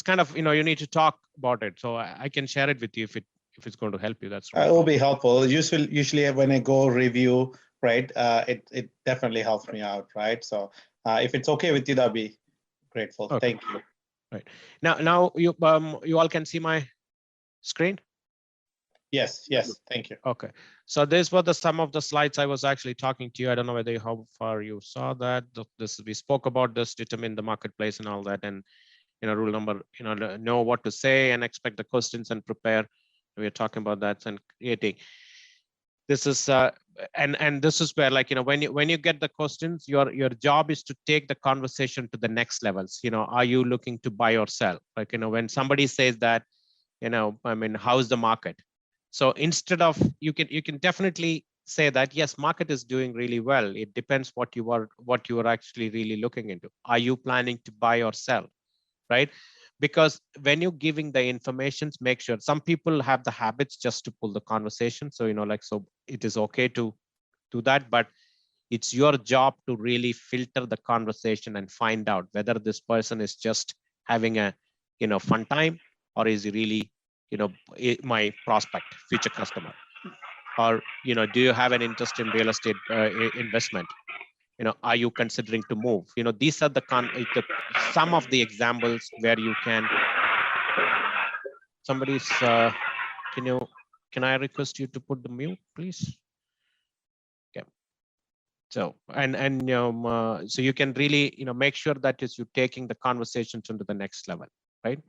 kind of you need to talk about it. So I can share it with you if it's going to help you. That's right. It will be helpful. Usually when I go review, right, it definitely helps me out, right? So if it's okay with you, that'd be grateful. Okay. Thank you. Right. Now you all can see my screen? Yes, thank you. Okay. So these were some of the slides I was actually talking to you. I don't know how far you saw that. We spoke about this, determine the marketplace and all that, and rule number, know what to say and expect the questions and prepare. We are talking about that and creating. This is and this is where, like, when you get the questions, your job is to take the conversation to the next levels. Are you looking to buy or sell? Like, when somebody says that, I mean, how's the market? So instead of, you can definitely say that, yes, market is doing really well. It depends what you are actually really looking into. Are you planning to buy or sell, right? Because when you're giving the information, make sure, some people have the habits just to pull the conversation. So, so it is okay to do that, but it's your job to really filter the conversation and find out whether this person is just having a, fun time, or is he really, my prospect, future customer, or, do you have an interest in real estate investment? Are you considering to move? These are some of the examples where you can. Somebody's can I request you to put the mute, please? Okay. So so you can really make sure that is you taking the conversations into the next level, right?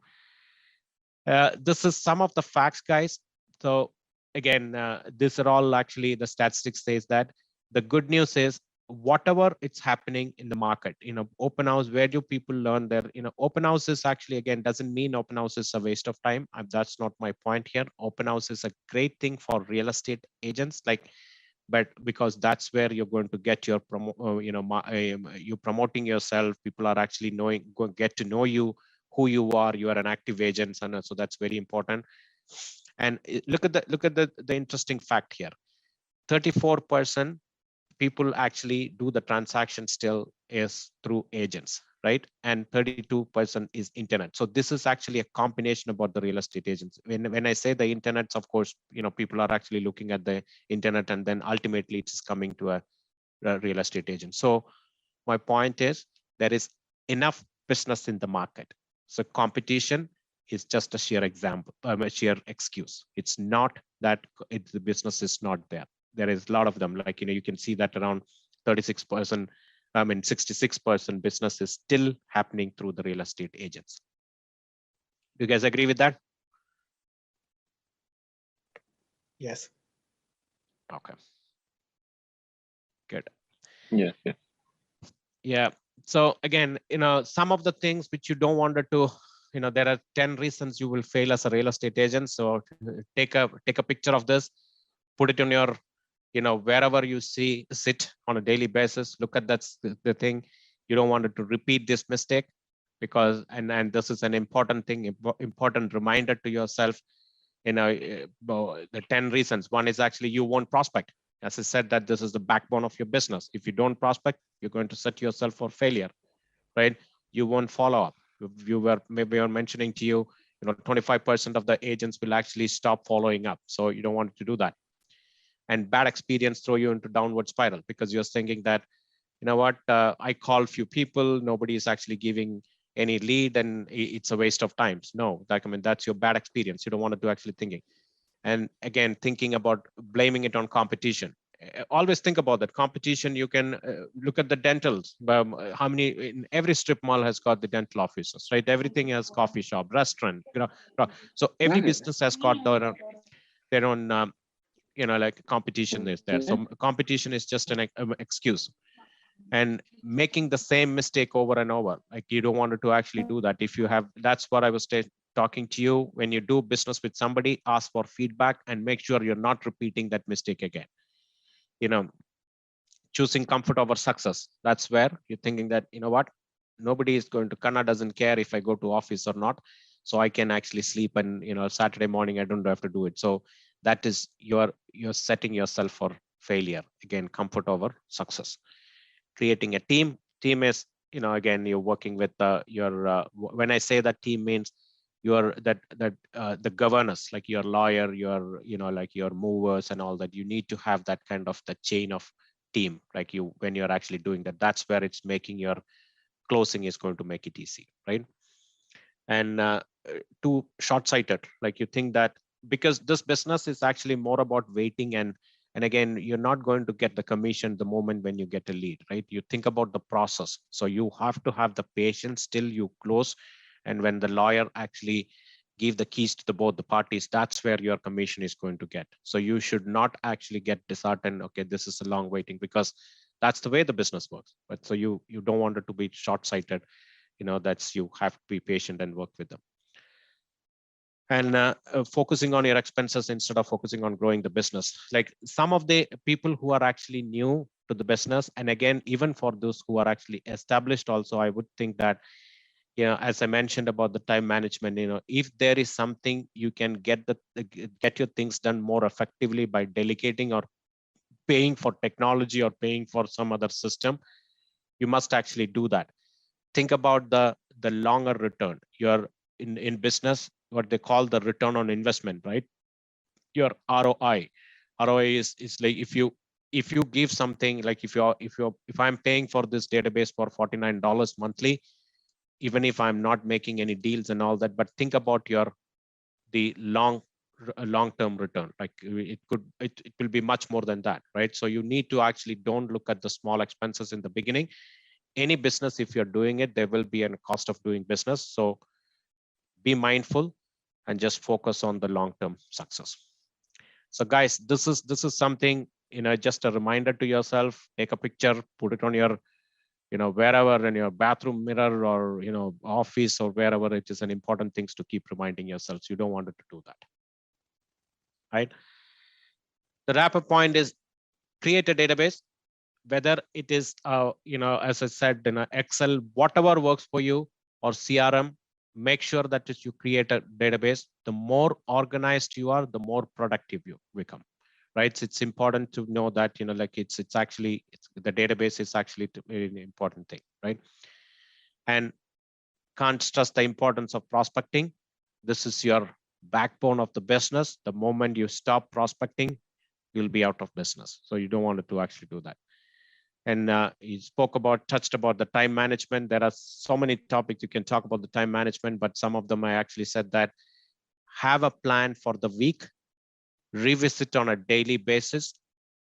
This is some of the facts, guys. So again, these are all actually, the statistics says that. The good news is, whatever it's happening in the market, open house, where do people learn their, open house is actually, again, doesn't mean open house is a waste of time. That's not my point here. Open house is a great thing for real estate agents, but because that's where you're going to get your you're promoting yourself. People are actually get to know you who you are an active agent, and so that's very important. And look at the interesting fact here. 34% people actually do the transaction still is through agents, right? And 32% is internet. So this is actually a combination about the real estate agents. When I say the internet, of course, people are actually looking at the internet, and then ultimately it's coming to a real estate agent. So my point is there is enough business in the market. So competition is just a sheer example, a sheer excuse. It's not that the business is not there. There is a lot of them. Like, you can see that around 36%, 66% business is still happening through the real estate agents. Do you guys agree with that? Yes. Okay. Good. Yeah. Yeah. So again, some of the things which you don't want to, there are 10 reasons you will fail as a real estate agent. So take a picture of this, put it on your, wherever you sit on a daily basis. Look at that's the thing. You don't want to repeat this mistake, because and this is an important thing, important reminder to yourself. The 10 reasons. One is actually you won't prospect. As I said, that this is the backbone of your business. If you don't prospect, you're going to set yourself for failure, right? You won't follow up. You were mentioning to you, 25% of the agents will actually stop following up. So you don't want to do that. And bad experience throw you into downward spiral, because you're thinking that, I call few people, nobody is actually giving any lead, and it's a waste of time. No, that's your bad experience. You don't want to do actually thinking. And again, thinking about blaming it on competition. Always think about that competition. You can look at the dentals. How many in every strip mall has got the dental offices, right? Everything has coffee shop, restaurant. So every business has got their own. Like competition is there. So competition is just an excuse. And making the same mistake over and over, like you don't want to actually do that. If you have, that's what I was talking to you. When you do business with somebody, ask for feedback and make sure you're not repeating that mistake again. Choosing comfort over success. That's where you're thinking that, nobody is going to, Kanna doesn't care if I go to office or not. So I can actually sleep, and Saturday morning I don't have to do it. So that is you're setting yourself for failure. Again, comfort over success. Creating a team is, again, you're working with your when I say that team means your the governors, like your lawyer, your like your movers and all that. You need to have that kind of the chain of team, like when you're actually doing that. That's where it's making your closing is going to make it easy, right? And too short-sighted, like you think that because this business is actually more about waiting, and again, you're not going to get the commission the moment when you get a lead, right? You think about the process. So you have to have the patience till you close. And when the lawyer actually give the keys to both the parties, that's where your commission is going to get. So you should not actually get disheartened. Okay, this is a long waiting, because that's the way the business works. But so you don't want it to be short-sighted. That's, you have to be patient and work with them. And focusing on your expenses instead of focusing on growing the business. Like some of the people who are actually new to the business, and again, even for those who are actually established also, I would think that, as I mentioned about the time management, if there is something you can get your things done more effectively by delegating or paying for technology or paying for some other system, you must actually do that. Think about the longer return. You're in business, what they call the return on investment, right? Your ROI. ROI is like if you give something, like if I'm paying for this database for $49 monthly, even if I'm not making any deals and all that, but think about the long-term return. Like it will be much more than that, right? So you need to actually don't look at the small expenses in the beginning. Any business, if you're doing it, there will be a cost of doing business. So be mindful and just focus on the long-term success. So guys, this is something, just a reminder to yourself. Take a picture, put it on your, wherever, in your bathroom mirror or, office or wherever. It is an important things to keep reminding yourselves. You don't want it to do that, right? The wrap-up point is create a database, whether it is, as I said, Excel, whatever works for you, or CRM, make sure that as you create a database, the more organized you are, the more productive you become, right? So it's important to know that, like it's actually, the database is actually a very important thing, right? And can't stress the importance of prospecting. This is your backbone of the business. The moment you stop prospecting, you'll be out of business. So you don't want to actually do that. And you touched about the time management. There are so many topics you can talk about the time management, but some of them I actually said that have a plan for the week, revisit on a daily basis,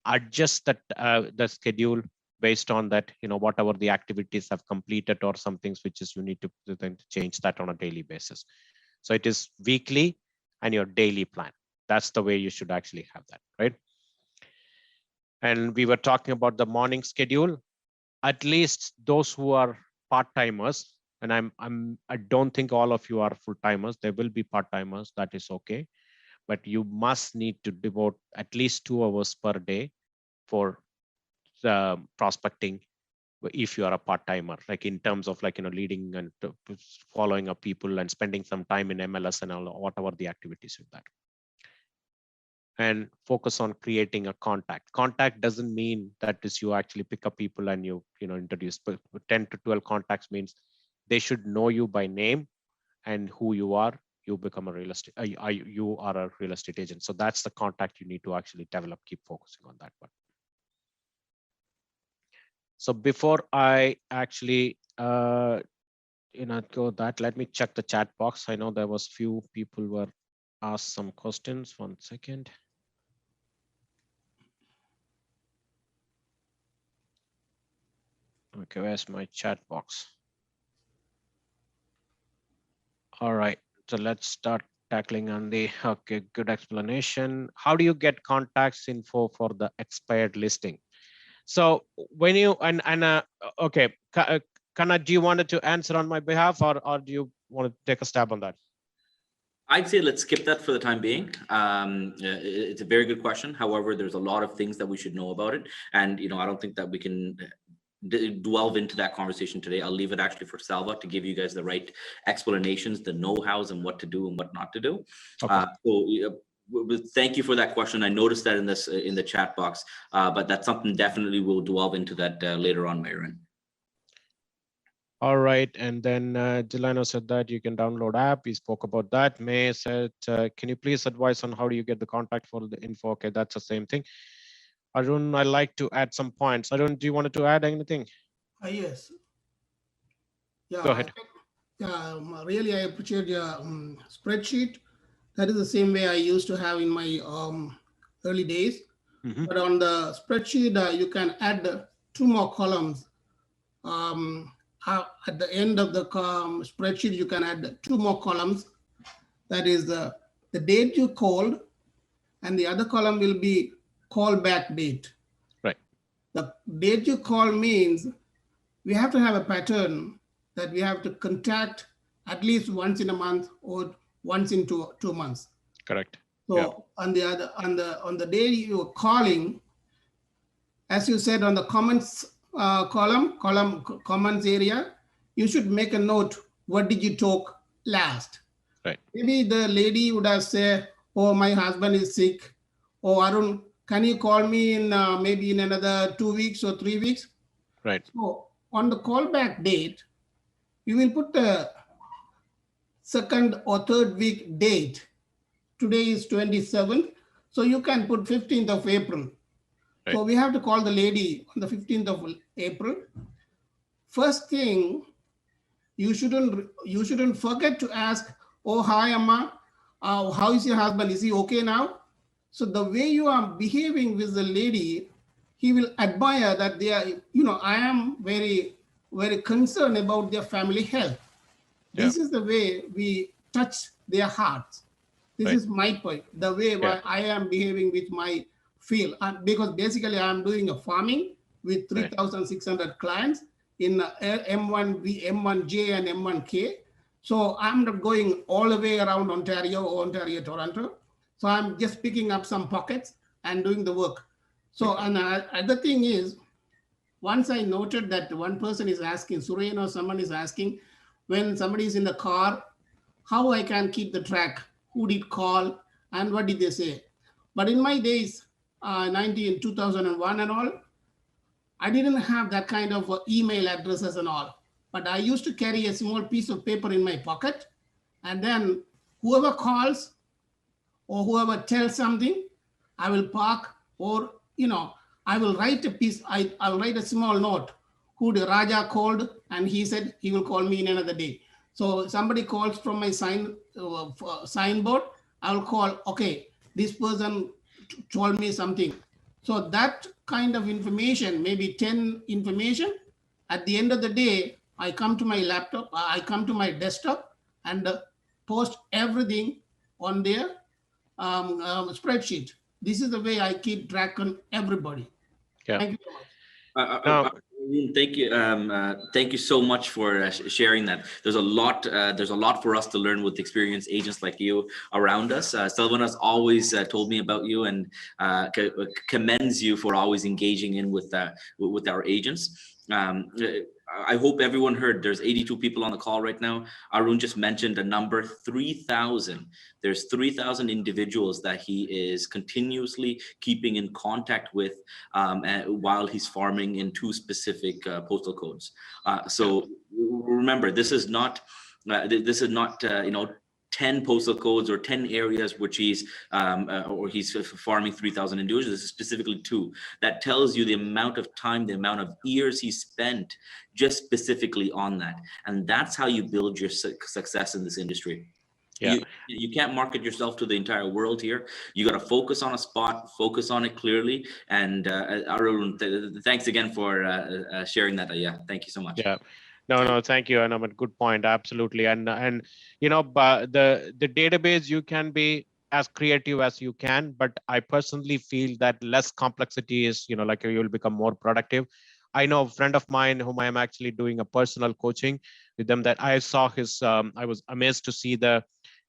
adjust the schedule based on that, whatever the activities have completed or some things which is you need to then change that on a daily basis. So it is weekly and your daily plan. That's the way you should actually have that, right? And we were talking about the morning schedule. At least those who are part-timers, and I don't think all of you are full-timers. There will be part-timers. That is okay, but you must need to devote at least 2 hours per day for prospecting. If you are a part-timer, like in terms of leading and following up people and spending some time in MLS and all, whatever the activities with that. And focus on creating a contact. Contact doesn't mean that is you actually pick up people and you introduce, but 10 to 12 contacts means they should know you by name and who you are. You become a real estate, you are a real estate agent. So that's the contact you need to actually develop, keep focusing on that one. So before I actually, go that, let me check the chat box. I know there was few people were asked some questions. 1 second. Okay, where's my chat box? All right, so let's start tackling on the, okay, good explanation. How do you get contacts info for the expired listing? So when you, okay, Kana, do you want to answer on my behalf or do you want to take a stab on that? I'd say let's skip that for the time being. It's a very good question. However, there's a lot of things that we should know about it. And, I don't think that we can delve into that conversation today. I'll leave it actually for Salva to give you guys the right explanations, the know-hows and what to do and what not to do. Okay. Thank you for that question. I noticed that in the chat box, but that's something definitely we'll delve into that later on, Myron. All right, and then Delano said that you can download app. We spoke about that. May said, can you please advise on how do you get the contact for the info? Okay, that's the same thing. Arun, I like to add some points. Arun, do you want to add anything? Yes. Yeah. Go ahead. Really, I appreciate your spreadsheet. That is the same way I used to have in my early days. Mm-hmm. But on the spreadsheet, you can add 2 more columns. At the end of the spreadsheet, you can add 2 more columns. That is the date you called, and the other column will be callback date. Right. The date you call means we have to have a pattern that we have to contact at least once in a month or once in two months. Correct. So on the day you're calling, as you said on the comments comments area, you should make a note. What did you talk last? Right. Maybe the lady would have said, "Oh, my husband is sick." "Oh, Arun, can you call me in maybe in another 2 weeks or 3 weeks?" Right. So on the callback date, you will put the 2nd or 3rd week date. Today is 27th, so you can put 15th of April. Right. So we have to call the lady on the 15th of April. First thing, you shouldn't forget to ask, "Oh, hi, Amma. How is your husband? Is he okay now?" So the way you are behaving with the lady, he will admire that they are, I am very, very concerned about their family health. Yeah. This is the way we touch their hearts. This is my point, the way I am behaving with my field. Because basically I am doing a farming with 3,600 clients in M1V, M1J and M1K. So I'm not going all the way around Ontario, Toronto. So I'm just picking up some pockets and doing the work. So, and other thing is, once I noted that one person is asking, Suren or someone is asking, when somebody is in the car, how I can keep the track, who did call and what did they say. But in my days, 2001 and all, I didn't have that kind of email addresses and all. But I used to carry a small piece of paper in my pocket. And then whoever calls or whoever tells something, I will park, or, I will write a piece, I will write a small note. Who the Raja called and he said he will call me in another day. So somebody calls from my signboard, I will call, okay, this person told me something. So that kind of information, maybe 10 information, at the end of the day, I come to my laptop, I come to my desktop and post everything on their spreadsheet. This is the way I keep track on everybody. Yeah. Thank you so much. Thank you so much for sharing that. There's a lot for us to learn with experienced agents like you around us. Silvana's always told me about you and commends you for always engaging in with our agents. I hope everyone heard there's 82 people on the call right now. Arun just mentioned a number, 3,000. There's 3,000 individuals that he is continuously keeping in contact with while he's farming in 2 specific postal codes. So remember, this is not 10 postal codes or 10 areas which he's farming 3,000 individuals. This is specifically 2. That tells you the amount of time, the amount of years he spent just specifically on that. And that's how you build your success in this industry. Yeah. You can't market yourself to the entire world here. You got to focus on a spot, focus on it clearly. And Arun, thanks again for sharing that. Yeah, thank you so much. Yeah. No, thank you. And I'm a good point. Absolutely. And the database, you can be as creative as you can, but I personally feel that less complexity is, like you'll become more productive. I know a friend of mine whom I am actually doing a personal coaching with them, that I saw his, I was amazed to see the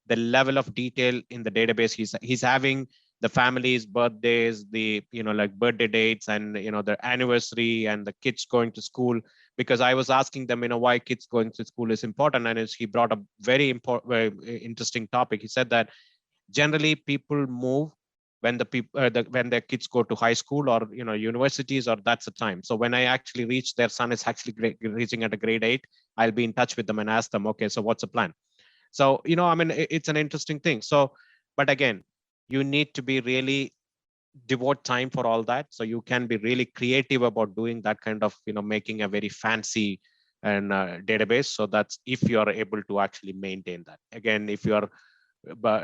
level of detail in the database. He's having the family's birthdays, the, like birthday dates and, their anniversary and the kids going to school. Because I was asking them, why kids going to school is important. And he brought a very important, very interesting topic. He said that generally people move when when their kids go to high school or, universities, or that's the time. So when I actually reach, their son is actually reaching at a grade 8, I'll be in touch with them and ask them, okay, so what's the plan? So, it's an interesting thing. So, but again, you need to be really devote time for all that. So you can be really creative about doing that kind of, making a very fancy and database. So that's if you are able to actually maintain that. Again, if you are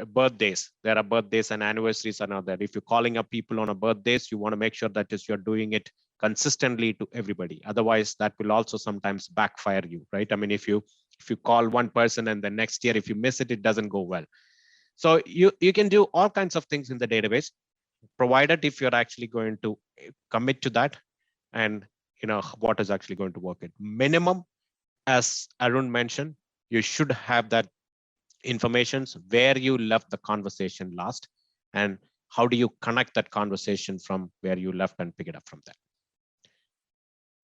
birthdays, there are birthdays and anniversaries and all that. If you're calling up people on a birthdays, you want to make sure that you're doing it consistently to everybody. Otherwise, that will also sometimes backfire you, right? I mean, if you call one person and the next year, if you miss it, it doesn't go well. So you can do all kinds of things in the database, provided if you're actually going to commit to that and what is actually going to work. At minimum, as Arun mentioned, you should have that information where you left the conversation last and how do you connect that conversation from where you left and pick it up from there.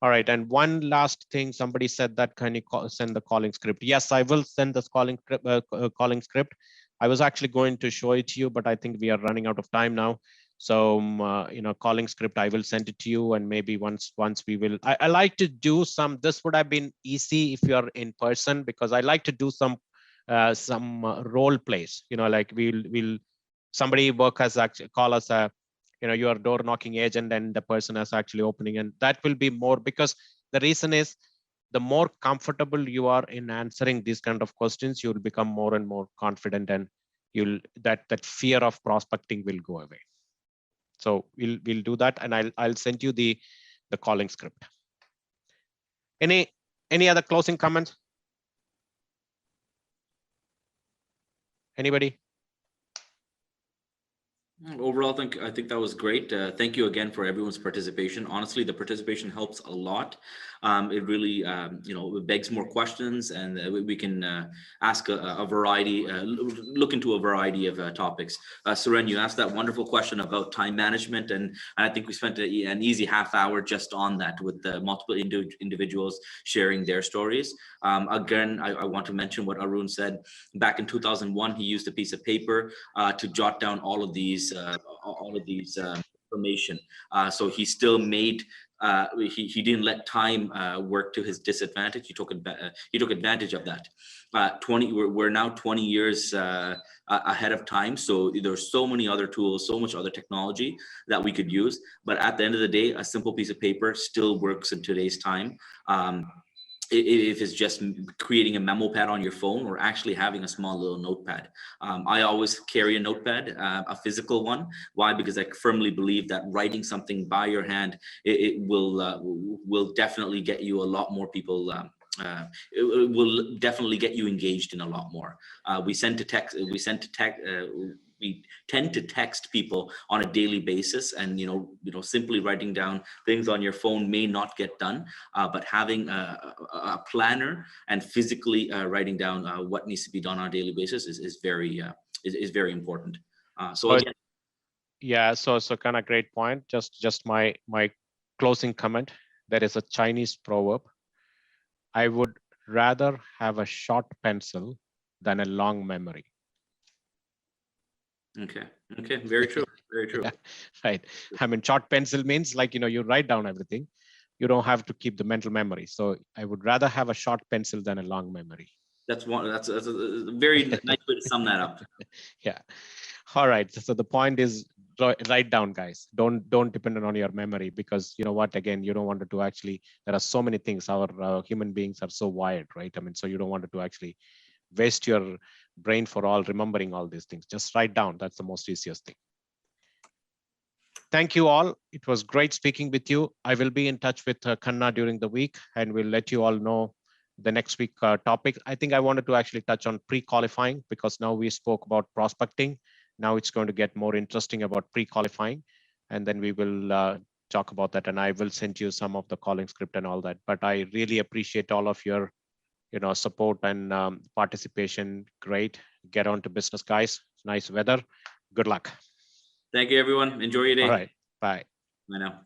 All right, and one last thing, somebody said that can you send the calling script? Yes, I will send this calling script. I was actually going to show it to you, but I think we are running out of time now. So, calling script, I will send it to you, and maybe once we will. I like to do some. This would have been easy if you are in person, because I like to do some role plays. Like we'll somebody work has actually call us a your door knocking agent, and the person is actually opening, and that will be more, because the reason is the more comfortable you are in answering these kind of questions, you'll become more and more confident, and that fear of prospecting will go away. So we'll do that, and I'll send you the calling script. Any other closing comments? Anybody? Overall, I think that was great. Thank you again for everyone's participation. Honestly, the participation helps a lot. It really, it begs more questions, and we can ask a variety, look into a variety of topics. Suren, you asked that wonderful question about time management, and I think we spent an easy half hour just on that with the multiple individuals sharing their stories. Again, I want to mention what Arun said. Back in 2001, he used a piece of paper to jot down all of these information. So he still made. He didn't let time work to his disadvantage. He took advantage of that. We're now 20 years ahead of time. So there's so many other tools, so much other technology that we could use. But at the end of the day, a simple piece of paper still works in today's time. If it's just creating a memo pad on your phone or actually having a small little notepad. I always carry a notepad, a physical one. Why? Because I firmly believe that writing something by your hand, it will definitely get you a lot more people. It will definitely get you engaged in a lot more. We tend to text people on a daily basis, and simply writing down things on your phone may not get done, but having a planner and physically writing down what needs to be done on a daily basis is very important. So again, yeah, so kind of great point. Just my closing comment. There is a Chinese proverb: I would rather have a short pencil than a long memory. Okay, very true, very true. Yeah, right. I mean, short pencil means like, you write down everything. You don't have to keep the mental memory. So I would rather have a short pencil than a long memory. That's a very nice way to sum that up. Yeah. All right. So the point is, write down, guys. Don't depend on your memory, because you know what, again, you don't want to actually, there are so many things. Our human beings are so wired, right? I mean, so you don't want to actually waste your brain for all remembering all these things. Just write down. That's the most easiest thing. Thank you all. It was great speaking with you. I will be in touch with Khanna during the week, and we'll let you all know the next week topic. I think I wanted to actually touch on pre-qualifying, because now we spoke about prospecting. Now it's going to get more interesting about pre-qualifying, and then we will talk about that, and I will send you some of the calling script and all that. But I really appreciate all of your support and participation. Great. Get on to business, guys. Nice weather. Good luck. Thank you, everyone. Enjoy your day. All right. Bye. Bye now.